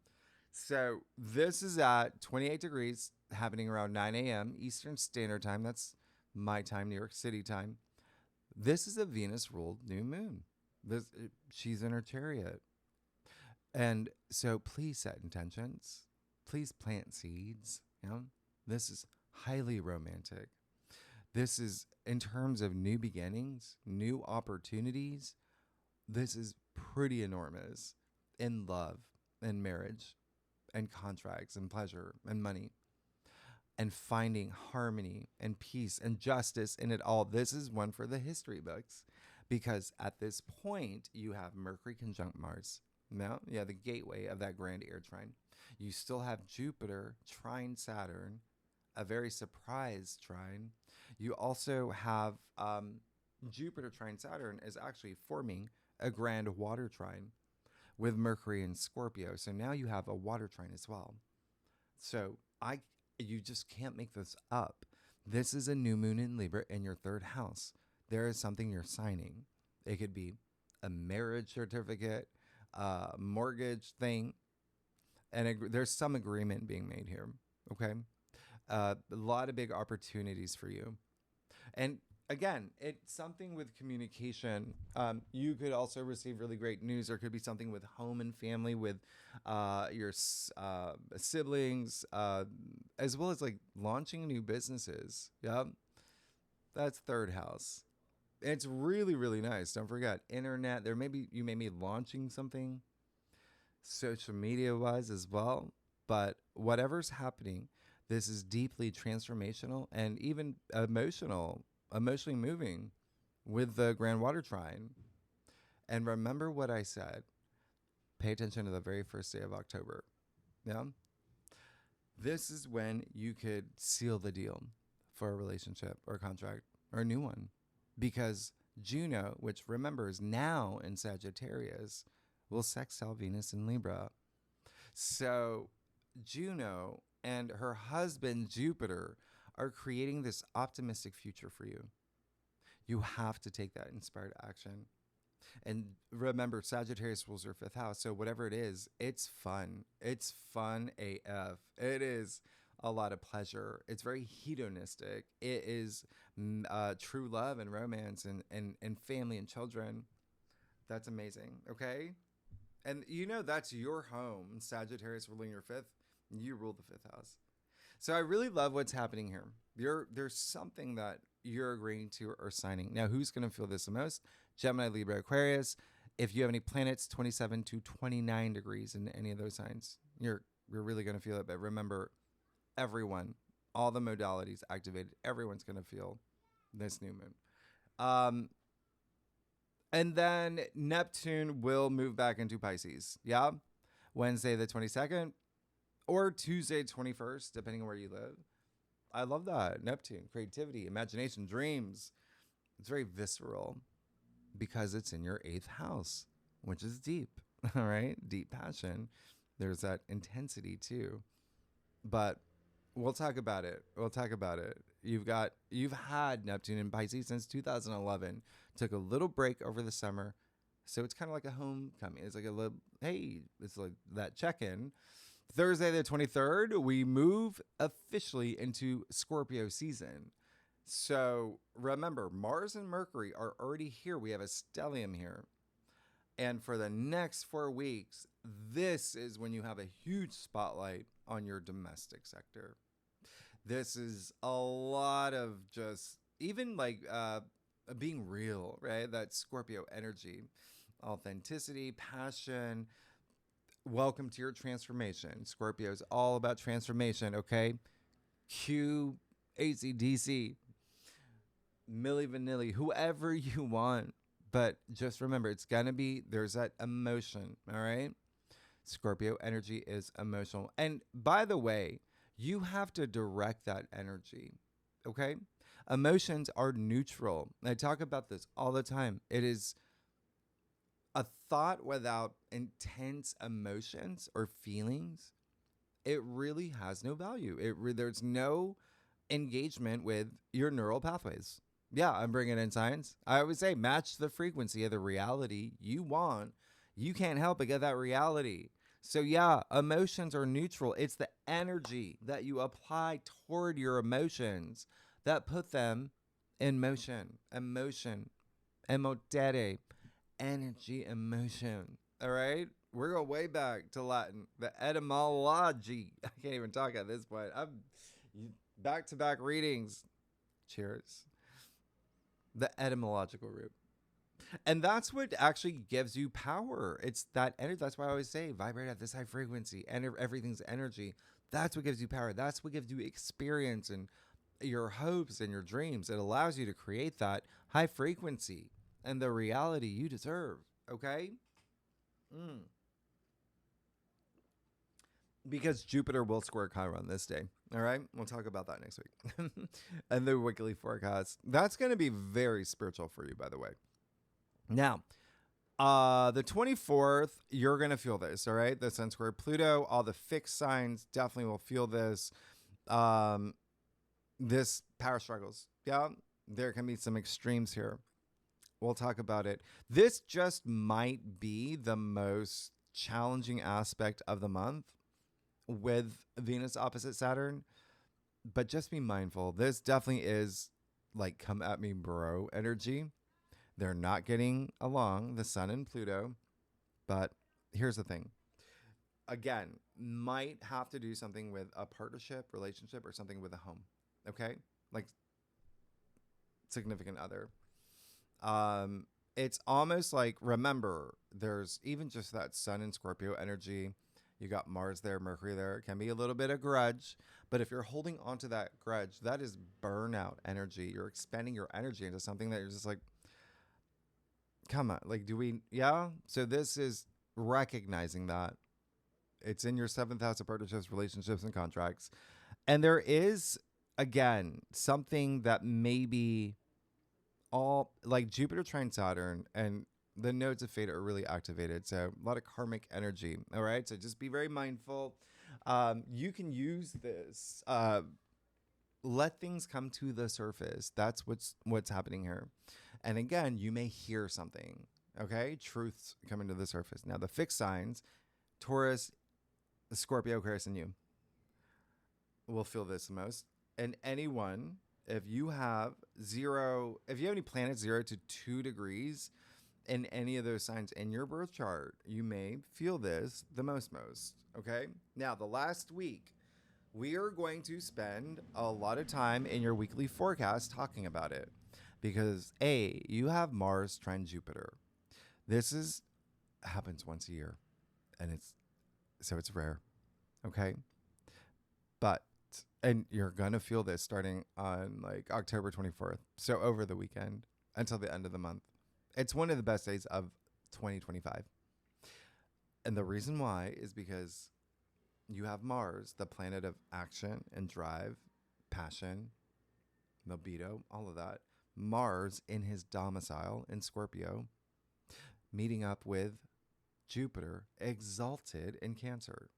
So this is at 28 degrees, happening around 9 a.m. Eastern Standard Time. That's my time, New York City time. This is a Venus-ruled new moon. She's in her chariot. And so please set intentions. Please plant seeds. You know, this is highly romantic. This is in terms of new beginnings, new opportunities. This is pretty enormous in love and marriage and contracts and pleasure and money and finding harmony and peace and justice in it all. This is one for the history books, because at this point you have Mercury conjunct Mars. Now, yeah, the gateway of that grand air trine. You still have Jupiter trine Saturn, a very surprise trine. You also have Jupiter trine Saturn is actually forming a grand water trine with Mercury and Scorpio. So now you have a water trine as well. So you just can't make this up. This is a new moon in Libra in your third house. There is something you're signing. It could be a marriage certificate, a mortgage thing, and there's some agreement being made here. Okay, a lot of big opportunities for you, and again, it's something with communication. You could also receive really great news. There could be something with home and family, with your siblings, as well as like launching new businesses. Yep, that's third house. It's really, really nice. Don't forget, internet. You may be launching something social media wise as well. But whatever's happening, this is deeply transformational and even emotionally moving with the Grand Water Trine. And remember what I said. Pay attention to the very first day of October. Yeah. This is when you could seal the deal for a relationship or a contract or a new one. Because Juno, which remember is now in Sagittarius, will sextile Venus in Libra. So Juno and her husband Jupiter are creating this optimistic future for you. You have to take that inspired action. And remember, Sagittarius rules your fifth house. So whatever it is, it's fun. It's fun AF. It is a lot of pleasure. It's very hedonistic. It is true love and romance and family and children. That's amazing. Okay. And that's your home. Sagittarius ruling your fifth. You rule the fifth house. So I really love what's happening here. There's something that you're agreeing to or signing. Now, who's going to feel this the most? Gemini, Libra, Aquarius. If you have any planets 27 to 29 degrees in any of those signs, you're really going to feel it. But remember, everyone, all the modalities activated, everyone's going to feel this new moon. And then Neptune will move back into Pisces. Yeah. Wednesday the 22nd or Tuesday 21st, depending on where you live. I love that. Neptune, creativity, imagination, dreams. It's very visceral because it's in your eighth house, which is deep. All right. Deep passion. There's that intensity too. But we'll talk about it. You've had Neptune in Pisces since 2011. Took a little break over the summer. So it's kind of like a homecoming. It's like a little, hey, it's like that check-in. Thursday the 23rd, we move officially into Scorpio season. So remember, Mars and Mercury are already here. We have a stellium here. And for the next 4 weeks, this is when you have a huge spotlight on your domestic sector. This is a lot of just even like being real, right? That Scorpio energy, authenticity, passion. Welcome to your transformation. Scorpio is all about transformation, okay? Cue AC/DC. Milli Vanilli, whoever you want. But just remember, it's going to be, there's that emotion, all right? Scorpio energy is emotional. And by the way, you have to direct that energy, okay? Emotions are neutral. I talk about this all the time. It is a thought without intense emotions or feelings. It really has no value. There's no engagement with your neural pathways. Yeah, I'm bringing in science. I always say match the frequency of the reality you want. You can't help but get that reality. So yeah, emotions are neutral. It's the energy that you apply toward your emotions that put them in motion. Emotion, emotere, energy, emotion. All right? We're going way back to Latin. The etymology. I can't even talk at this point. I'm back-to-back readings. Cheers. The etymological root. And that's what actually gives you power. It's that energy. That's why I always say vibrate at this high frequency and everything's energy. That's what gives you power. That's what gives you experience and your hopes and your dreams. It allows you to create that high frequency and the reality you deserve. Okay? Because Jupiter will square Chiron this day. All right? We'll talk about that next week. And the weekly forecast. That's going to be very spiritual for you, by the way. Now, the 24th, you're going to feel this, all right? The Sun square Pluto, all the fixed signs definitely will feel this. This power struggles. Yeah, there can be some extremes here. We'll talk about it. This just might be the most challenging aspect of the month with Venus opposite Saturn. But just be mindful. This definitely is like come at me, bro energy. They're not getting along, the Sun and Pluto. But here's the thing. Again, might have to do something with a partnership, relationship, or something with a home. Okay? Like significant other. It's almost like, remember, there's even just that Sun and Scorpio energy. You got Mars there, Mercury there. It can be a little bit of grudge. But if you're holding on to that grudge, that is burnout energy. You're expending your energy into something that you're just like, come on. Like, do we? Yeah. So this is recognizing that it's in your seventh house of partnerships, relationships, and contracts. And there is, again, something that maybe all like Jupiter trine Saturn and the nodes of fate are really activated. So a lot of karmic energy. All right. So just be very mindful. You can use this. Let things come to the surface. That's what's happening here. And again, you may hear something. Okay. Truths coming to the surface. Now, the fixed signs, Taurus, Scorpio, Aquarius, and you will feel this the most. And anyone, if you have any planets 0 to 2 degrees in any of those signs in your birth chart, you may feel this the most. Okay. Now, the last week, we are going to spend a lot of time in your weekly forecast talking about it because you have Mars trine Jupiter. This happens once a year, and it's rare. Okay. And you're going to feel this starting on like October 24th. So over the weekend until the end of the month. It's one of the best days of 2025. And the reason why is because you have Mars, the planet of action and drive, passion, libido, all of that. Mars in his domicile in Scorpio, meeting up with Jupiter, exalted in Cancer.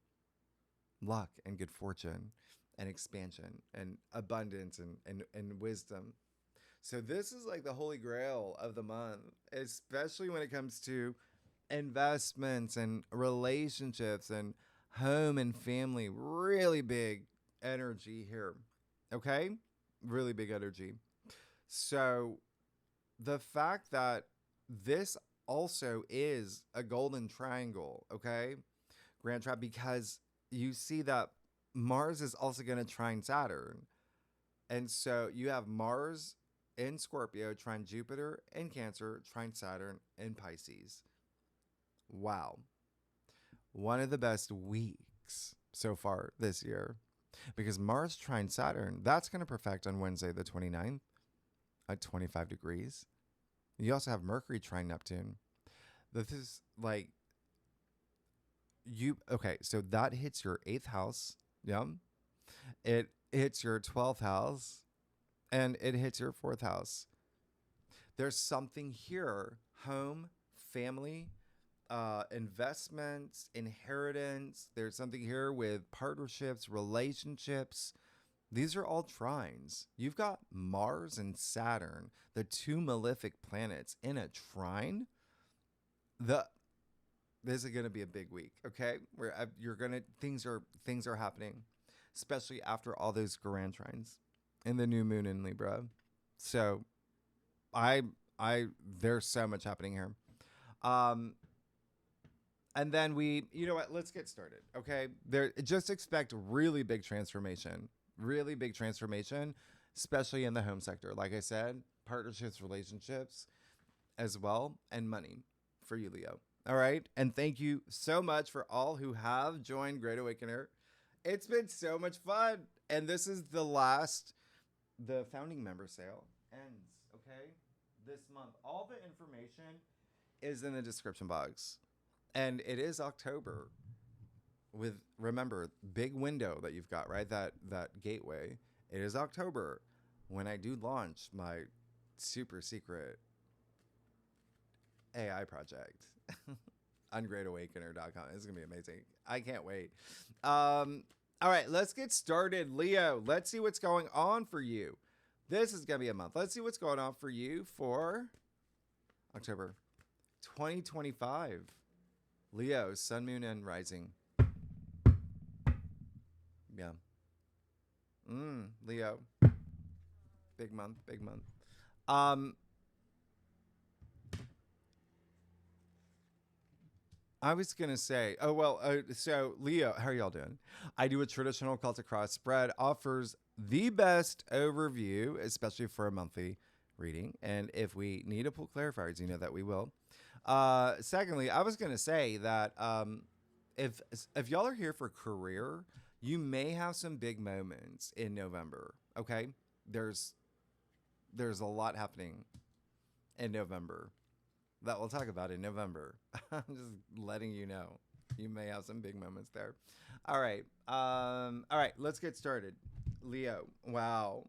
Luck and good fortune and expansion and abundance and wisdom. So this is like the holy grail of the month, especially when it comes to investments and relationships and home and family. Really big energy here. Okay? Really big energy. So the fact that this also is a golden triangle, okay? Grand Trap, because you see that Mars is also going to trine Saturn. And so you have Mars in Scorpio, trine Jupiter in Cancer, trine Saturn in Pisces. Wow. One of the best weeks so far this year. Because Mars trine Saturn, that's going to perfect on Wednesday the 29th. at 25 degrees. You also have Mercury trine Neptune. This is like okay, so that hits your 8th house. Yeah. It hits your 12th house and it hits your 4th house. There's something here: home, family, investments, inheritance. There's something here with partnerships, relationships. These are all trines. You've got Mars and Saturn, the two malefic planets, in a trine. This is going to be a big week, okay? Where you're going to things are happening, especially after all those grand trines and the new moon in Libra. So, I there's so much happening here. Um and then you know what, let's get started, okay? Just expect really big transformation. Really big transformation, especially in the home sector. Like I said, partnerships, relationships as well, and money for you, Leo. All right. And thank you so much for all who have joined Great Awakener. It's been so much fun. And this is the founding member sale ends, okay? This month. All the information is in the description box. And it is October. Remember, big window that you've got, right? That gateway. It is October when I do launch my super secret AI project on greatawakener.com. It's going to be amazing. I can't wait. All right, let's get started. Leo, let's see what's going on for you. This is going to be a month. Let's see what's going on for you for October 2025. Leo, sun, moon, and rising. Yeah. Leo. Big month, big month. I was going to say, so Leo, how are y'all doing? I do a traditional Celtic cross spread, offers the best overview, especially for a monthly reading. And if we need to pull clarifiers, you know that we will. Secondly, I was going to say that if y'all are here for career, you may have some big moments in November. Okay, there's a lot happening in November that we'll talk about in November. I'm just letting you know. You may have some big moments there. All right. All right, let's get started. Leo, wow.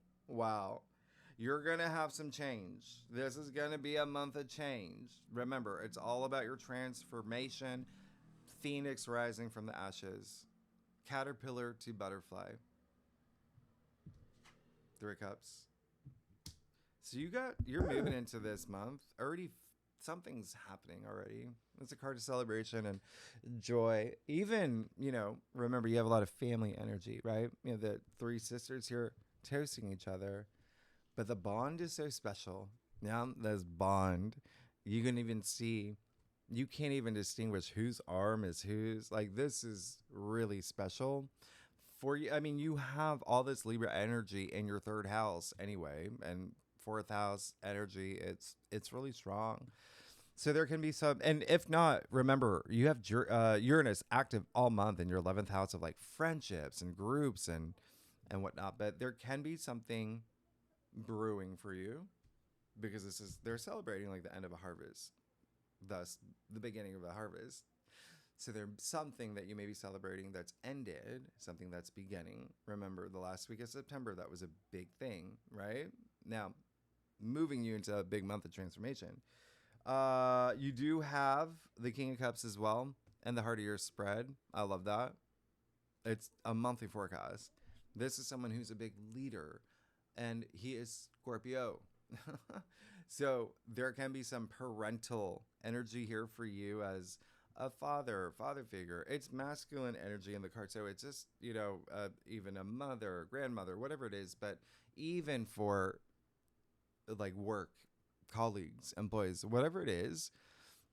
You're going to have some change. This is going to be a month of change. Remember, it's all about your transformation. Phoenix rising from the ashes. Caterpillar to butterfly. 3 cups. So you're moving into this month. Already something's happening already. It's a card of celebration and joy. Even, remember you have a lot of family energy, right? The 3 sisters here toasting each other. But the bond is so special. Yeah, this bond. You can't even distinguish whose arm is whose. Like, this is really special for you. I mean, you have all this Libra energy in your 3rd house anyway, and 4th house energy. It's really strong. So there can be some, and if not, remember, you have Uranus active all month in your 11th house of like friendships and groups and whatnot. But there can be something brewing for you because they're celebrating like the end of a harvest, thus the beginning of a harvest. So there's something that you may be celebrating that's ended, something that's beginning. Remember the last week of September, that was a big thing, right? Now, moving you into a big month of transformation. You do have the King of Cups as well and the Heart of Your spread. I love that. It's a monthly forecast. This is someone who's a big leader, and he is Scorpio. So there can be some parental energy here for you as a father figure. It's masculine energy in the card. So it's just, even a mother, grandmother, whatever it is. But even for like work, colleagues, employees, whatever it is,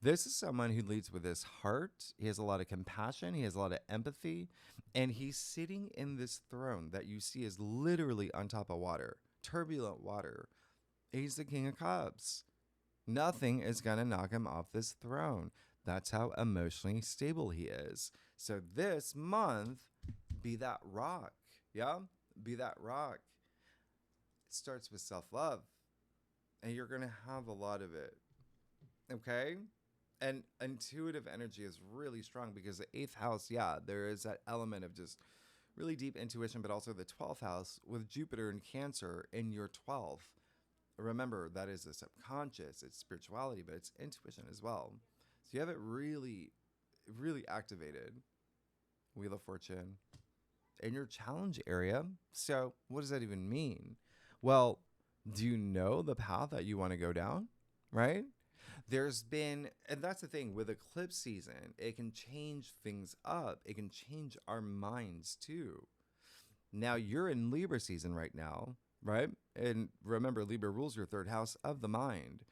this is someone who leads with his heart. He has a lot of compassion. He has a lot of empathy. And he's sitting in this throne that you see is literally on top of water, turbulent water. He's the King of Cups. Nothing is going to knock him off this throne. That's how emotionally stable he is. So this month, be that rock. Yeah? Be that rock. It starts with self-love. and you're going to have a lot of it. Okay? And intuitive energy is really strong because the 8th house, yeah, there is that element of just really deep intuition, but also the 12th house with Jupiter and Cancer in your 12th. Remember, that is the subconscious, it's spirituality, but it's intuition as well. So you have it really, really activated. Wheel of Fortune in your challenge area. So, what does that even mean? Well, do you know the path that you want to go down? Right? There's been, and that's the thing with eclipse season, it can change things up. It can change our minds too. Now, you're in Libra season right now, right? And remember, Libra rules your 3rd house of the mind.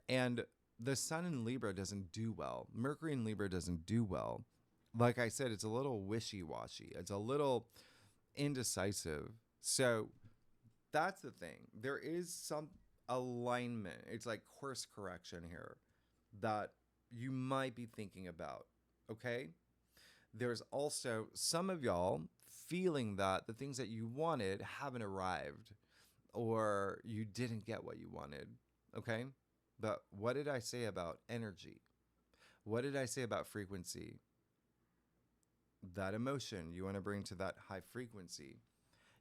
And the sun in Libra doesn't do well. Mercury in Libra doesn't do well. Like I said, it's a little wishy-washy. It's a little indecisive. So that's the thing. There is some alignment. It's like course correction here that you might be thinking about. Okay? There's also some of y'all feeling that the things that you wanted haven't arrived or you didn't get what you wanted. Okay? But what did I say about energy? What did I say about frequency? That emotion you want to bring to that high frequency.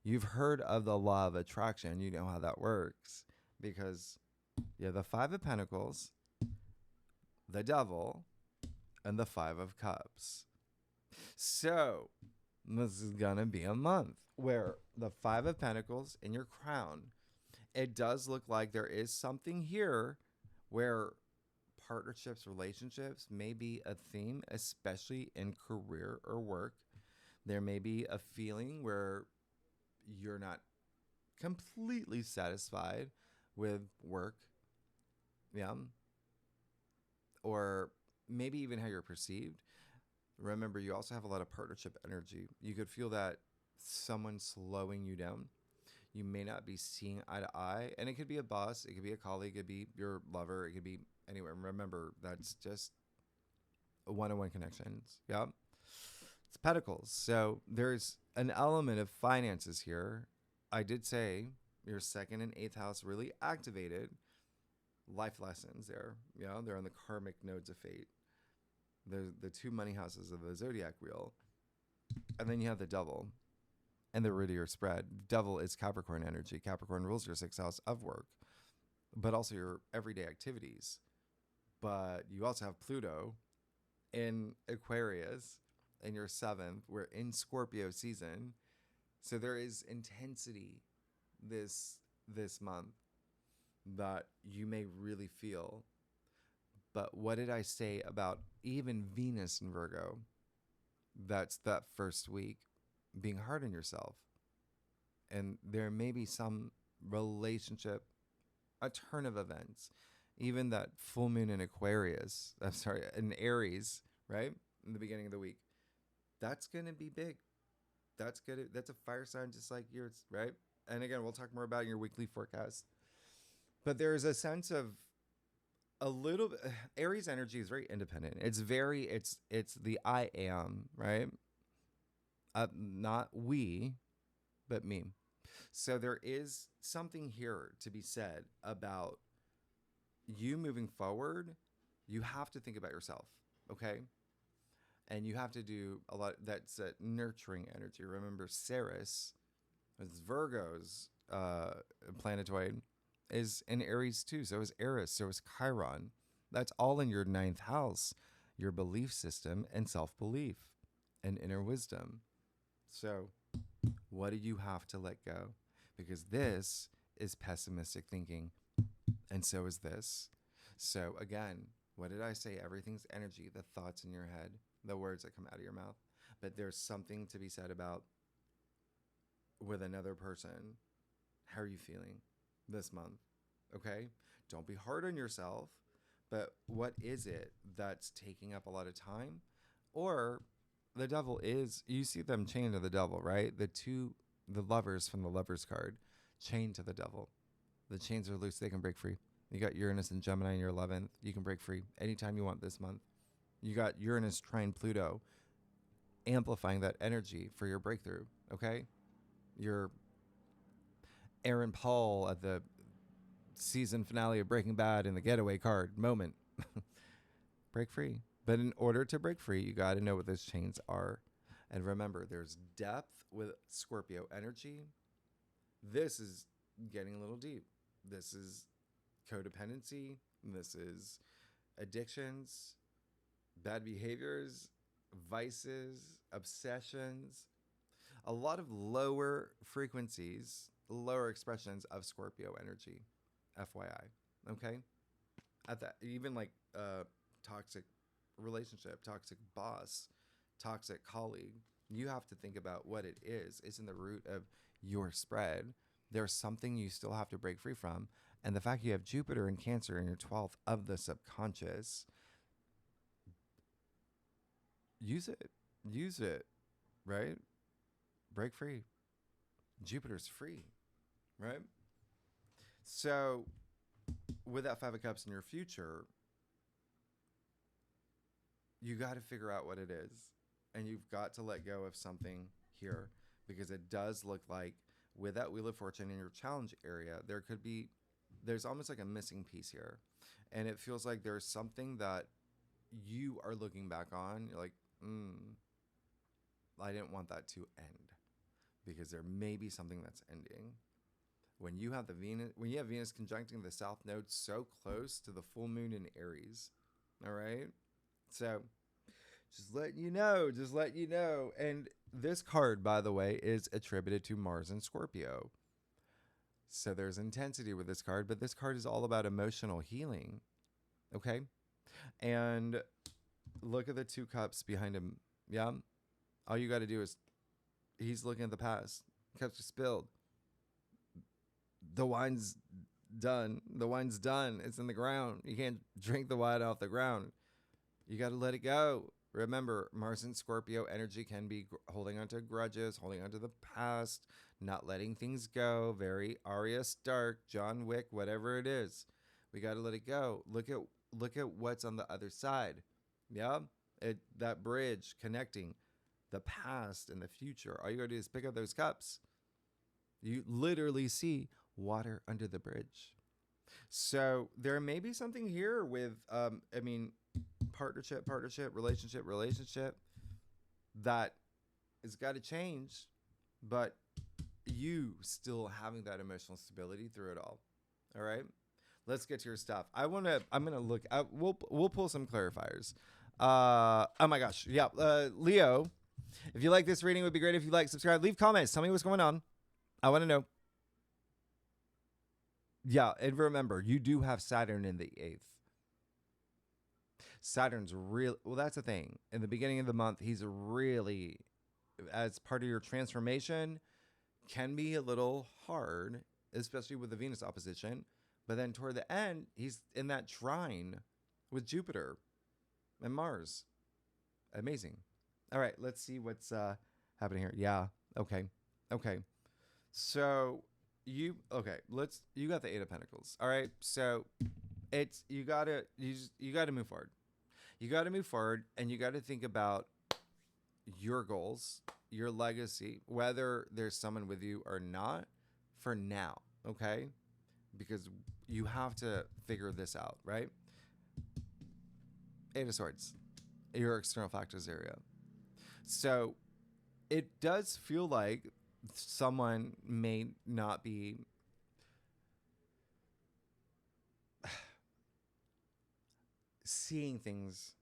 You've heard of the law of attraction. You know how that works because you have the 5 of Pentacles, the Devil, and the 5 of Cups. So this is going to be a month where the 5 of Pentacles in your crown, it does look like there is something here where partnerships, relationships may be a theme, especially in career or work. There may be a feeling where you're not completely satisfied with work. Yeah. Or maybe even how you're perceived. Remember, you also have a lot of partnership energy. You could feel that someone's slowing you down. You may not be seeing eye to eye. And it could be a boss. It could be a colleague. It could be your lover. It could be anywhere. Remember, that's just one-on-one connections. Yeah. It's Pentacles. So there's an element of finances here. I did say your 2nd and 8th house really activated life lessons there. Yeah. They're on the karmic nodes of fate. The 2 money houses of the zodiac wheel. And then you have the Devil and the Ridier spread. Devil is Capricorn energy. Capricorn rules your 6th house of work, but also your everyday activities. But you also have Pluto in Aquarius in your 7th. We're in Scorpio season. So there is intensity this month that you may really feel. But what did I say about even Venus in Virgo? That's that first week being hard on yourself. And there may be some relationship, a turn of events. Even that full moon in Aquarius, in Aries, right? In the beginning of the week. That's going to be big. That's a fire sign just like yours, right? And again, we'll talk more about your weekly forecast. But there's a sense of a little bit, Aries energy is very independent. It's the I am, right? Not we, but me. So there is something here to be said about you moving forward. You have to think about yourself, okay? And you have to do a lot. That's a nurturing energy. Remember, Ceres, it's Virgo's planetoid, is in Aries too. So is Eris. So is Chiron. That's all in your 9th house, your belief system and self-belief and inner wisdom. So what do you have to let go? Because this is pessimistic thinking. And so is this. So again, what did I say? Everything's energy, the thoughts in your head, the words that come out of your mouth. But there's something to be said about with another person. How are you feeling this month? Okay? Don't be hard on yourself. But what is it that's taking up a lot of time? Or the Devil is, you see them chained to the Devil, right? The lovers from the Lovers card chained to the Devil. The chains are loose. They can break free. You got Uranus and Gemini in your 11th. You can break free anytime you want this month. You got Uranus trine Pluto, amplifying that energy for your breakthrough, okay? Your Aaron Paul at the season finale of Breaking Bad in the getaway card moment. Break free. But in order to break free, you got to know what those chains are. And remember, there's depth with Scorpio energy. This is getting a little deep. This is codependency. This is addictions, bad behaviors, vices, obsessions. A lot of lower frequencies, lower expressions of Scorpio energy. FYI. Okay? At that, even like toxic relationship, toxic boss, toxic colleague, you have to think about what it is. It's in the root of your spread. There's something you still have to break free from. And the fact you have Jupiter and Cancer in your 12th of the subconscious, use it. Use it, right? Break free. Jupiter's free, right? So with that 5 of Cups in your future, you got to figure out what it is. And you've got to let go of something here, because it does look like with that Wheel of Fortune in your challenge area, there's almost like a missing piece here. And it feels like there's something that you are looking back on. You're like, I didn't want that to end, because there may be something that's ending. When you have Venus conjuncting the South Node so close to the full moon in Aries. All right. So just letting you know. And this card, by the way, is attributed to Mars and Scorpio. So there's intensity with this card, but this card is all about emotional healing. Okay. And look at the 2 cups behind him. Yeah. All you got to do is, he's looking at the past. Cups are spilled. The wine's done. It's in the ground. You can't drink the wine off the ground. You got to let it go. Remember, Mars and Scorpio energy can be holding onto grudges, holding onto the past, not letting things go. Very Arya Stark, John Wick, whatever it is. We got to let it go. Look at what's on the other side. Yeah? That bridge connecting the past and the future. All you got to do is pick up those cups. You literally see water under the bridge. So there may be something here with, partnership, relationship that has got to change, but you still having that emotional stability through it all. All right, let's get to your stuff. I'm gonna look. We'll pull some clarifiers. Oh my gosh, yeah, Leo. If you like this reading, it would be great if you like, subscribe, leave comments, tell me what's going on. I want to know. Yeah, and remember, you do have Saturn in the 8th. Saturn's real. Well, that's the thing. In the beginning of the month, he's really, as part of your transformation, can be a little hard, especially with the Venus opposition. But then toward the end, he's in that trine with Jupiter and Mars. Amazing. All right, let's see what's happening here. Yeah. Okay. So you got the 8 of Pentacles. All right. So you gotta move forward. You got to move forward, and you got to think about your goals, your legacy, whether there's someone with you or not for now, okay? Because you have to figure this out, right? 8 of Swords, your external factors area. So it does feel like someone may not be seeing things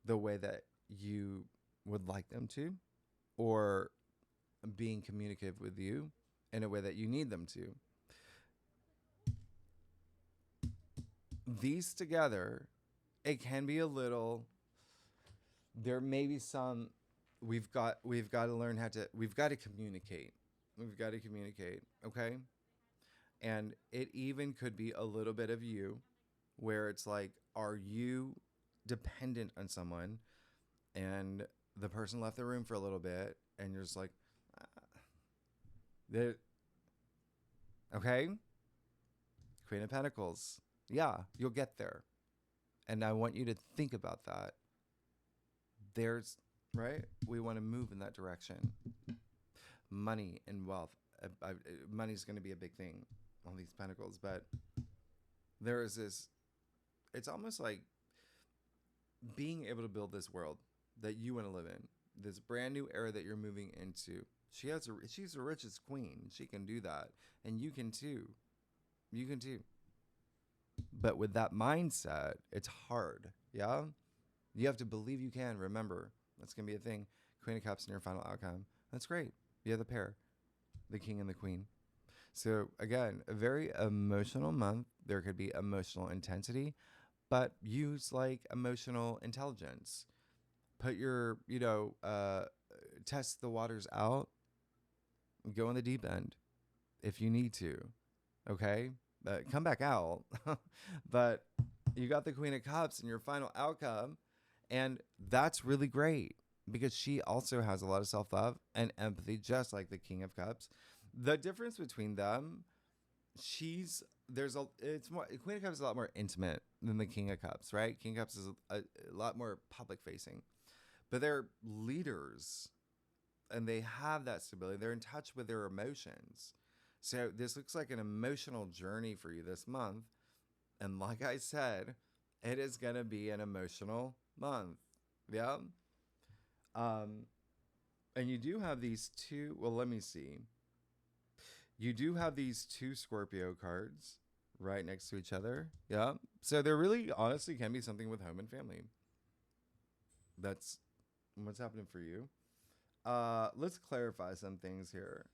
the way that you would like them to, or being communicative with you in a way that you need them to. These together, it can be a little, there may be some, we've got to learn we've got to communicate. Okay? And it even could be a little bit of you, where it's like, are you dependent on someone, and the person left the room for a little bit, and you're just like, okay? Queen of Pentacles. Yeah, you'll get there. And I want you to think about that. Right? We want to move in that direction. Money and wealth. Money's going to be a big thing on these Pentacles, but there is this, it's almost like being able to build this world that you want to live in, this brand new era that you're moving into. She's the richest queen. She can do that. And you can too. You can too. But with that mindset, it's hard. Yeah? You have to believe you can. Remember, that's going to be a thing. Queen of Cups in your final outcome. That's great. You have the pair, the king and the queen. So again, a very emotional month. There could be emotional intensity, but use like emotional intelligence. Put your, test the waters out. Go in the deep end if you need to. Okay? Come back out. But you got the Queen of Cups in your final outcome. And that's really great because she also has a lot of self-love and empathy, just like the King of Cups. The difference between them, it's more, Queen of Cups is a lot more intimate than the King of Cups, right? King of Cups is a lot more public facing, but they're leaders and they have that stability. They're in touch with their emotions. So this looks like an emotional journey for you this month. And like I said, it is going to be an emotional month. Yeah. And you do have these two, well, let me see. You do have these two Scorpio cards right next to each other. Yeah. So there really honestly can be something with home and family. That's what's happening for you. Let's clarify some things here.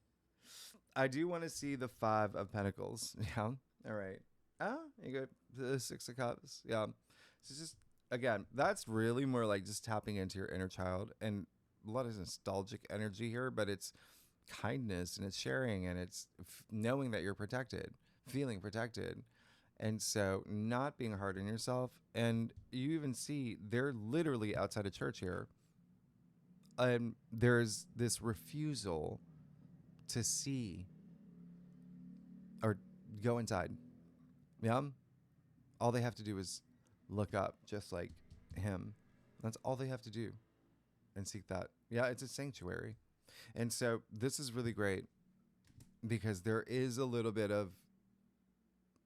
I do want to see the 5 of Pentacles. Yeah. All right. You go the 6 of Cups. Yeah. So just again, that's really more like just tapping into your inner child and a lot of nostalgic energy here, but it's kindness and it's sharing and it's knowing that you're protected, feeling protected. And so not being hard on yourself. And you even see they're literally outside of church here. And there's this refusal to see or go inside. Yeah. All they have to do is look up just like him. That's all they have to do and seek that. Yeah, it's a sanctuary. And so this is really great because there is a little bit of,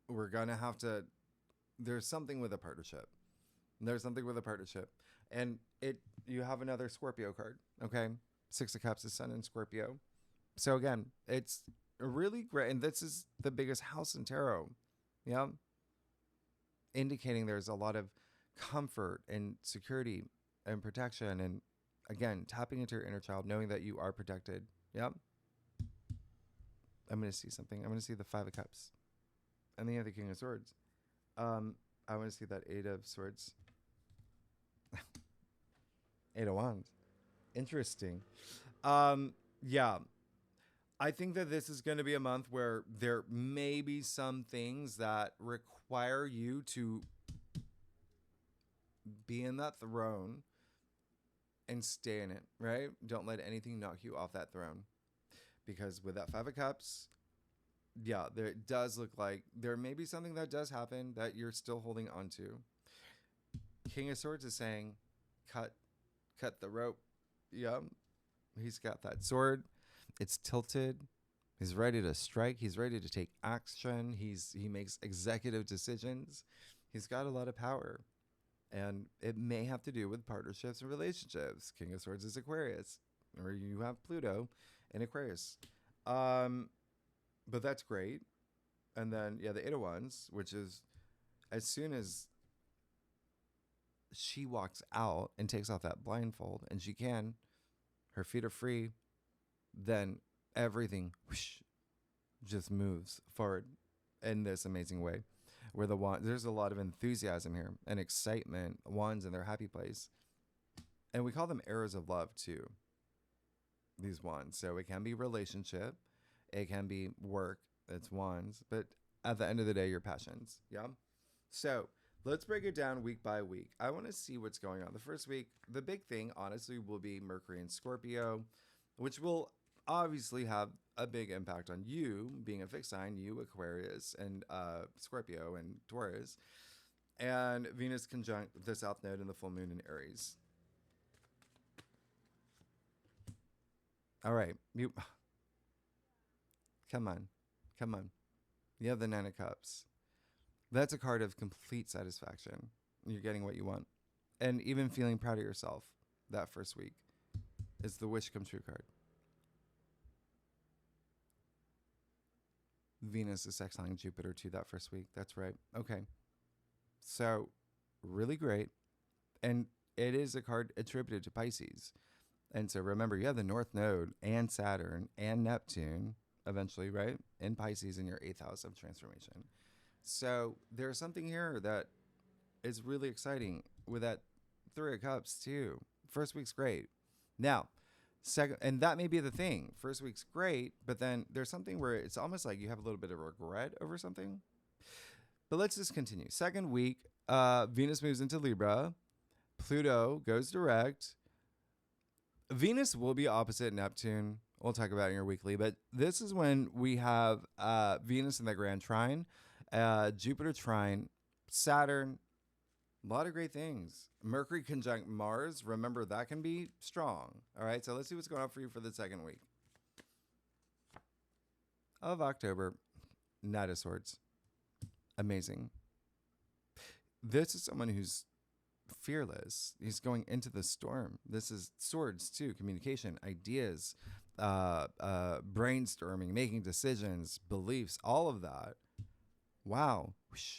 we're going to have to, there's something with a partnership. There's something with a partnership. And you have another Scorpio card. Okay. 6 of Cups is Sun in Scorpio. So again, it's really great. And this is the biggest house in tarot. Yeah. Indicating there's a lot of comfort and security and protection. And again, tapping into your inner child, knowing that you are protected. Yep. I'm going to see something. I'm going to see the 5 of Cups. And then you have the King of Swords. I want to see that 8 of Swords. 8 of Wands. Interesting. Yeah. I think that this is going to be a month where there may be some things that require you to be in that throne and stay in it, right? Don't let anything knock you off that throne. Because with that 5 of Cups, yeah, it does look like there may be something that does happen that you're still holding on to. King of Swords is saying, cut the rope. Yeah, he's got that sword. It's tilted. He's ready to strike. He's ready to take action. He makes executive decisions. He's got a lot of power. And it may have to do with partnerships and relationships. King of Swords is Aquarius, or you have Pluto in Aquarius. But that's great. And then, yeah, the 8 of Wands, which is as soon as she walks out and takes off that blindfold, and she can, her feet are free, then everything whoosh, just moves forward in this amazing way. Where the wand, there's a lot of enthusiasm here and excitement, wands in their happy place. And we call them arrows of love too, these wands. So it can be relationship, it can be work, it's wands, but at the end of the day, your passions. Yeah. So let's break it down week by week. I want to see what's going on. The first week, the big thing, honestly, will be Mercury and Scorpio, which will obviously have a big impact on you being a fixed sign, you Aquarius and Scorpio and Taurus, and Venus conjunct the South Node and the full moon in Aries. All right, you come on. You have the 9 of Cups. That's a card of complete satisfaction. You're getting what you want. And even feeling proud of yourself that first week is the wish come true card. Venus is sextiling Jupiter too that first week. That's right. Okay. So, really great. And it is a card attributed to Pisces. And so remember, you have the North Node and Saturn and Neptune eventually, right? In Pisces in your 8th house of transformation. So there's something here that is really exciting with that 3 of Cups too. First week's great. Now, second, and that may be the thing. First week's great, but then there's something where it's almost like you have a little bit of regret over something. But let's just continue. Second week, Venus moves into Libra. Pluto goes direct. Venus will be opposite Neptune. We'll talk about it in your weekly, but this is when we have Venus in the grand trine, Jupiter trine, Saturn, a lot of great things. Mercury conjunct Mars. Remember, that can be strong. All right, so let's see what's going on for you for the second week of October. Knight of Swords. Amazing. This is someone who's fearless. He's going into the storm. This is swords too. Communication, ideas, brainstorming, making decisions, beliefs, all of that. Wow. Whoosh.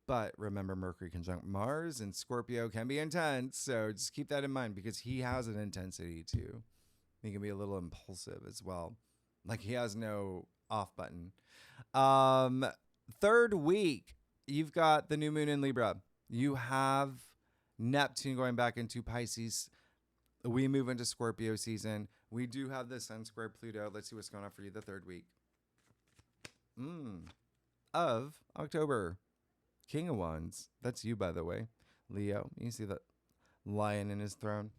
But remember, Mercury conjunct Mars and Scorpio can be intense. So just keep that in mind because he has an intensity too. He can be a little impulsive as well. Like he has no off button. Third week, you've got the new moon in Libra. You have Neptune going back into Pisces. We move into Scorpio season. We do have the Sun square Pluto. Let's see what's going on for you the third week of October. King of Wands. That's you, by the way. Leo. You see that lion in his throne.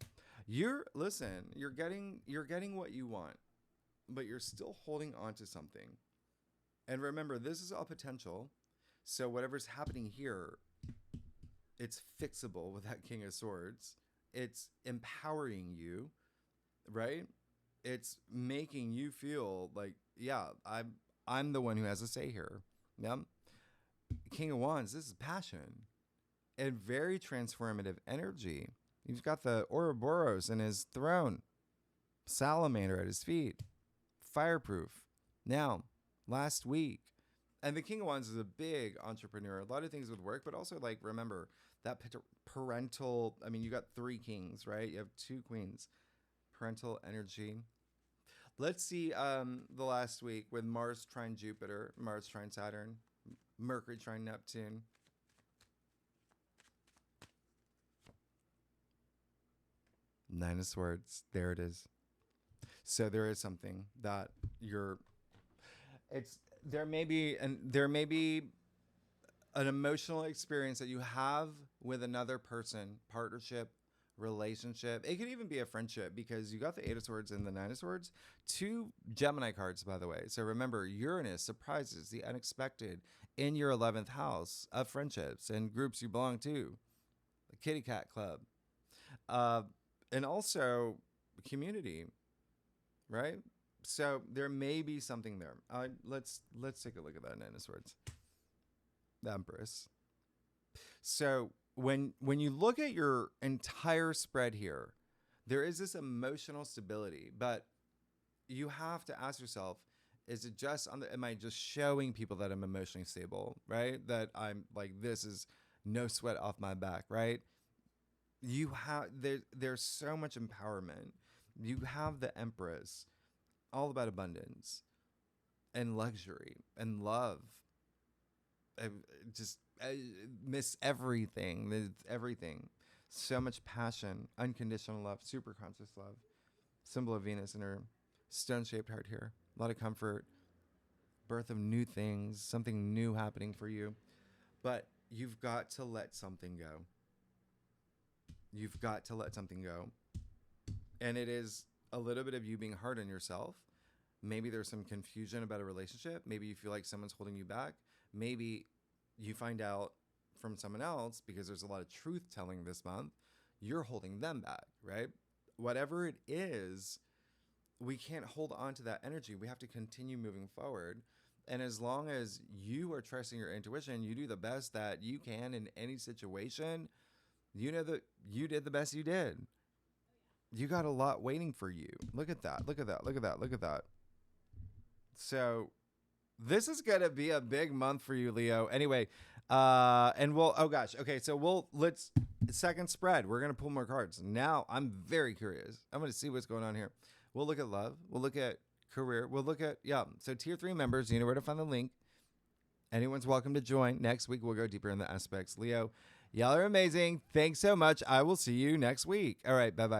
You're getting what you want, but you're still holding on to something. And remember, this is all potential. So whatever's happening here, it's fixable with that King of Swords. It's empowering you, right? It's making you feel like, yeah, I'm the one who has a say here. Yeah. King of Wands, this is passion and very transformative energy. You've got the Ouroboros in his throne, salamander at his feet, fireproof. Now, last week, and the King of Wands is a big entrepreneur, a lot of things with work, but also like, remember that parental, I mean, you got 3 kings, right? You have 2 queens, parental energy. Let's see the last week with Mars trine Jupiter, Mars trine Saturn, Mercury trine Neptune. Nine of Swords. There it is. So there is something that there may be an emotional experience that you have with another person, partnership, relationship. It could even be a friendship because you got the 8 of Swords and the 9 of Swords. 2 Gemini cards, by the way. So remember, Uranus surprises the unexpected in your 11th house of friendships and groups you belong to. The Kitty Cat Club. And also community, right? So there may be something there. Let's take a look at that 9 of Swords. The Empress. So when you look at your entire spread here, there is this emotional stability, but you have to ask yourself, is it just am I just showing people that I'm emotionally stable, right? That I'm like, this is no sweat off my back, right? You have, there's so much empowerment. You have the Empress, all about abundance and luxury and love. I miss everything. Everything. So much passion, unconditional love, super conscious love. Symbol of Venus in her stone-shaped heart here. A lot of comfort, birth of new things, something new happening for you. But you've got to let something go. You've got to let something go. And it is a little bit of you being hard on yourself. Maybe there's some confusion about a relationship. Maybe you feel like someone's holding you back. Maybe you find out from someone else, because there's a lot of truth telling this month, you're holding them back, right? Whatever it is, we can't hold on to that energy. We have to continue moving forward. And as long as you are trusting your intuition, you do the best that you can in any situation. You know that you did the best you did. You got a lot waiting for you. Look at that. Look at that. Look at that. Look at that. So this is going to be a big month for you, Leo. Anyway, and we'll, oh gosh. Okay. So let's second spread. We're going to pull more cards. Now I'm very curious. I'm going to see what's going on here. We'll look at love. We'll look at career. We'll look at, so tier 3 members, you know where to find the link. Anyone's welcome to join. Next week, we'll go deeper in the aspects. Leo, y'all are amazing. Thanks so much. I will see you next week. All right. Bye-bye.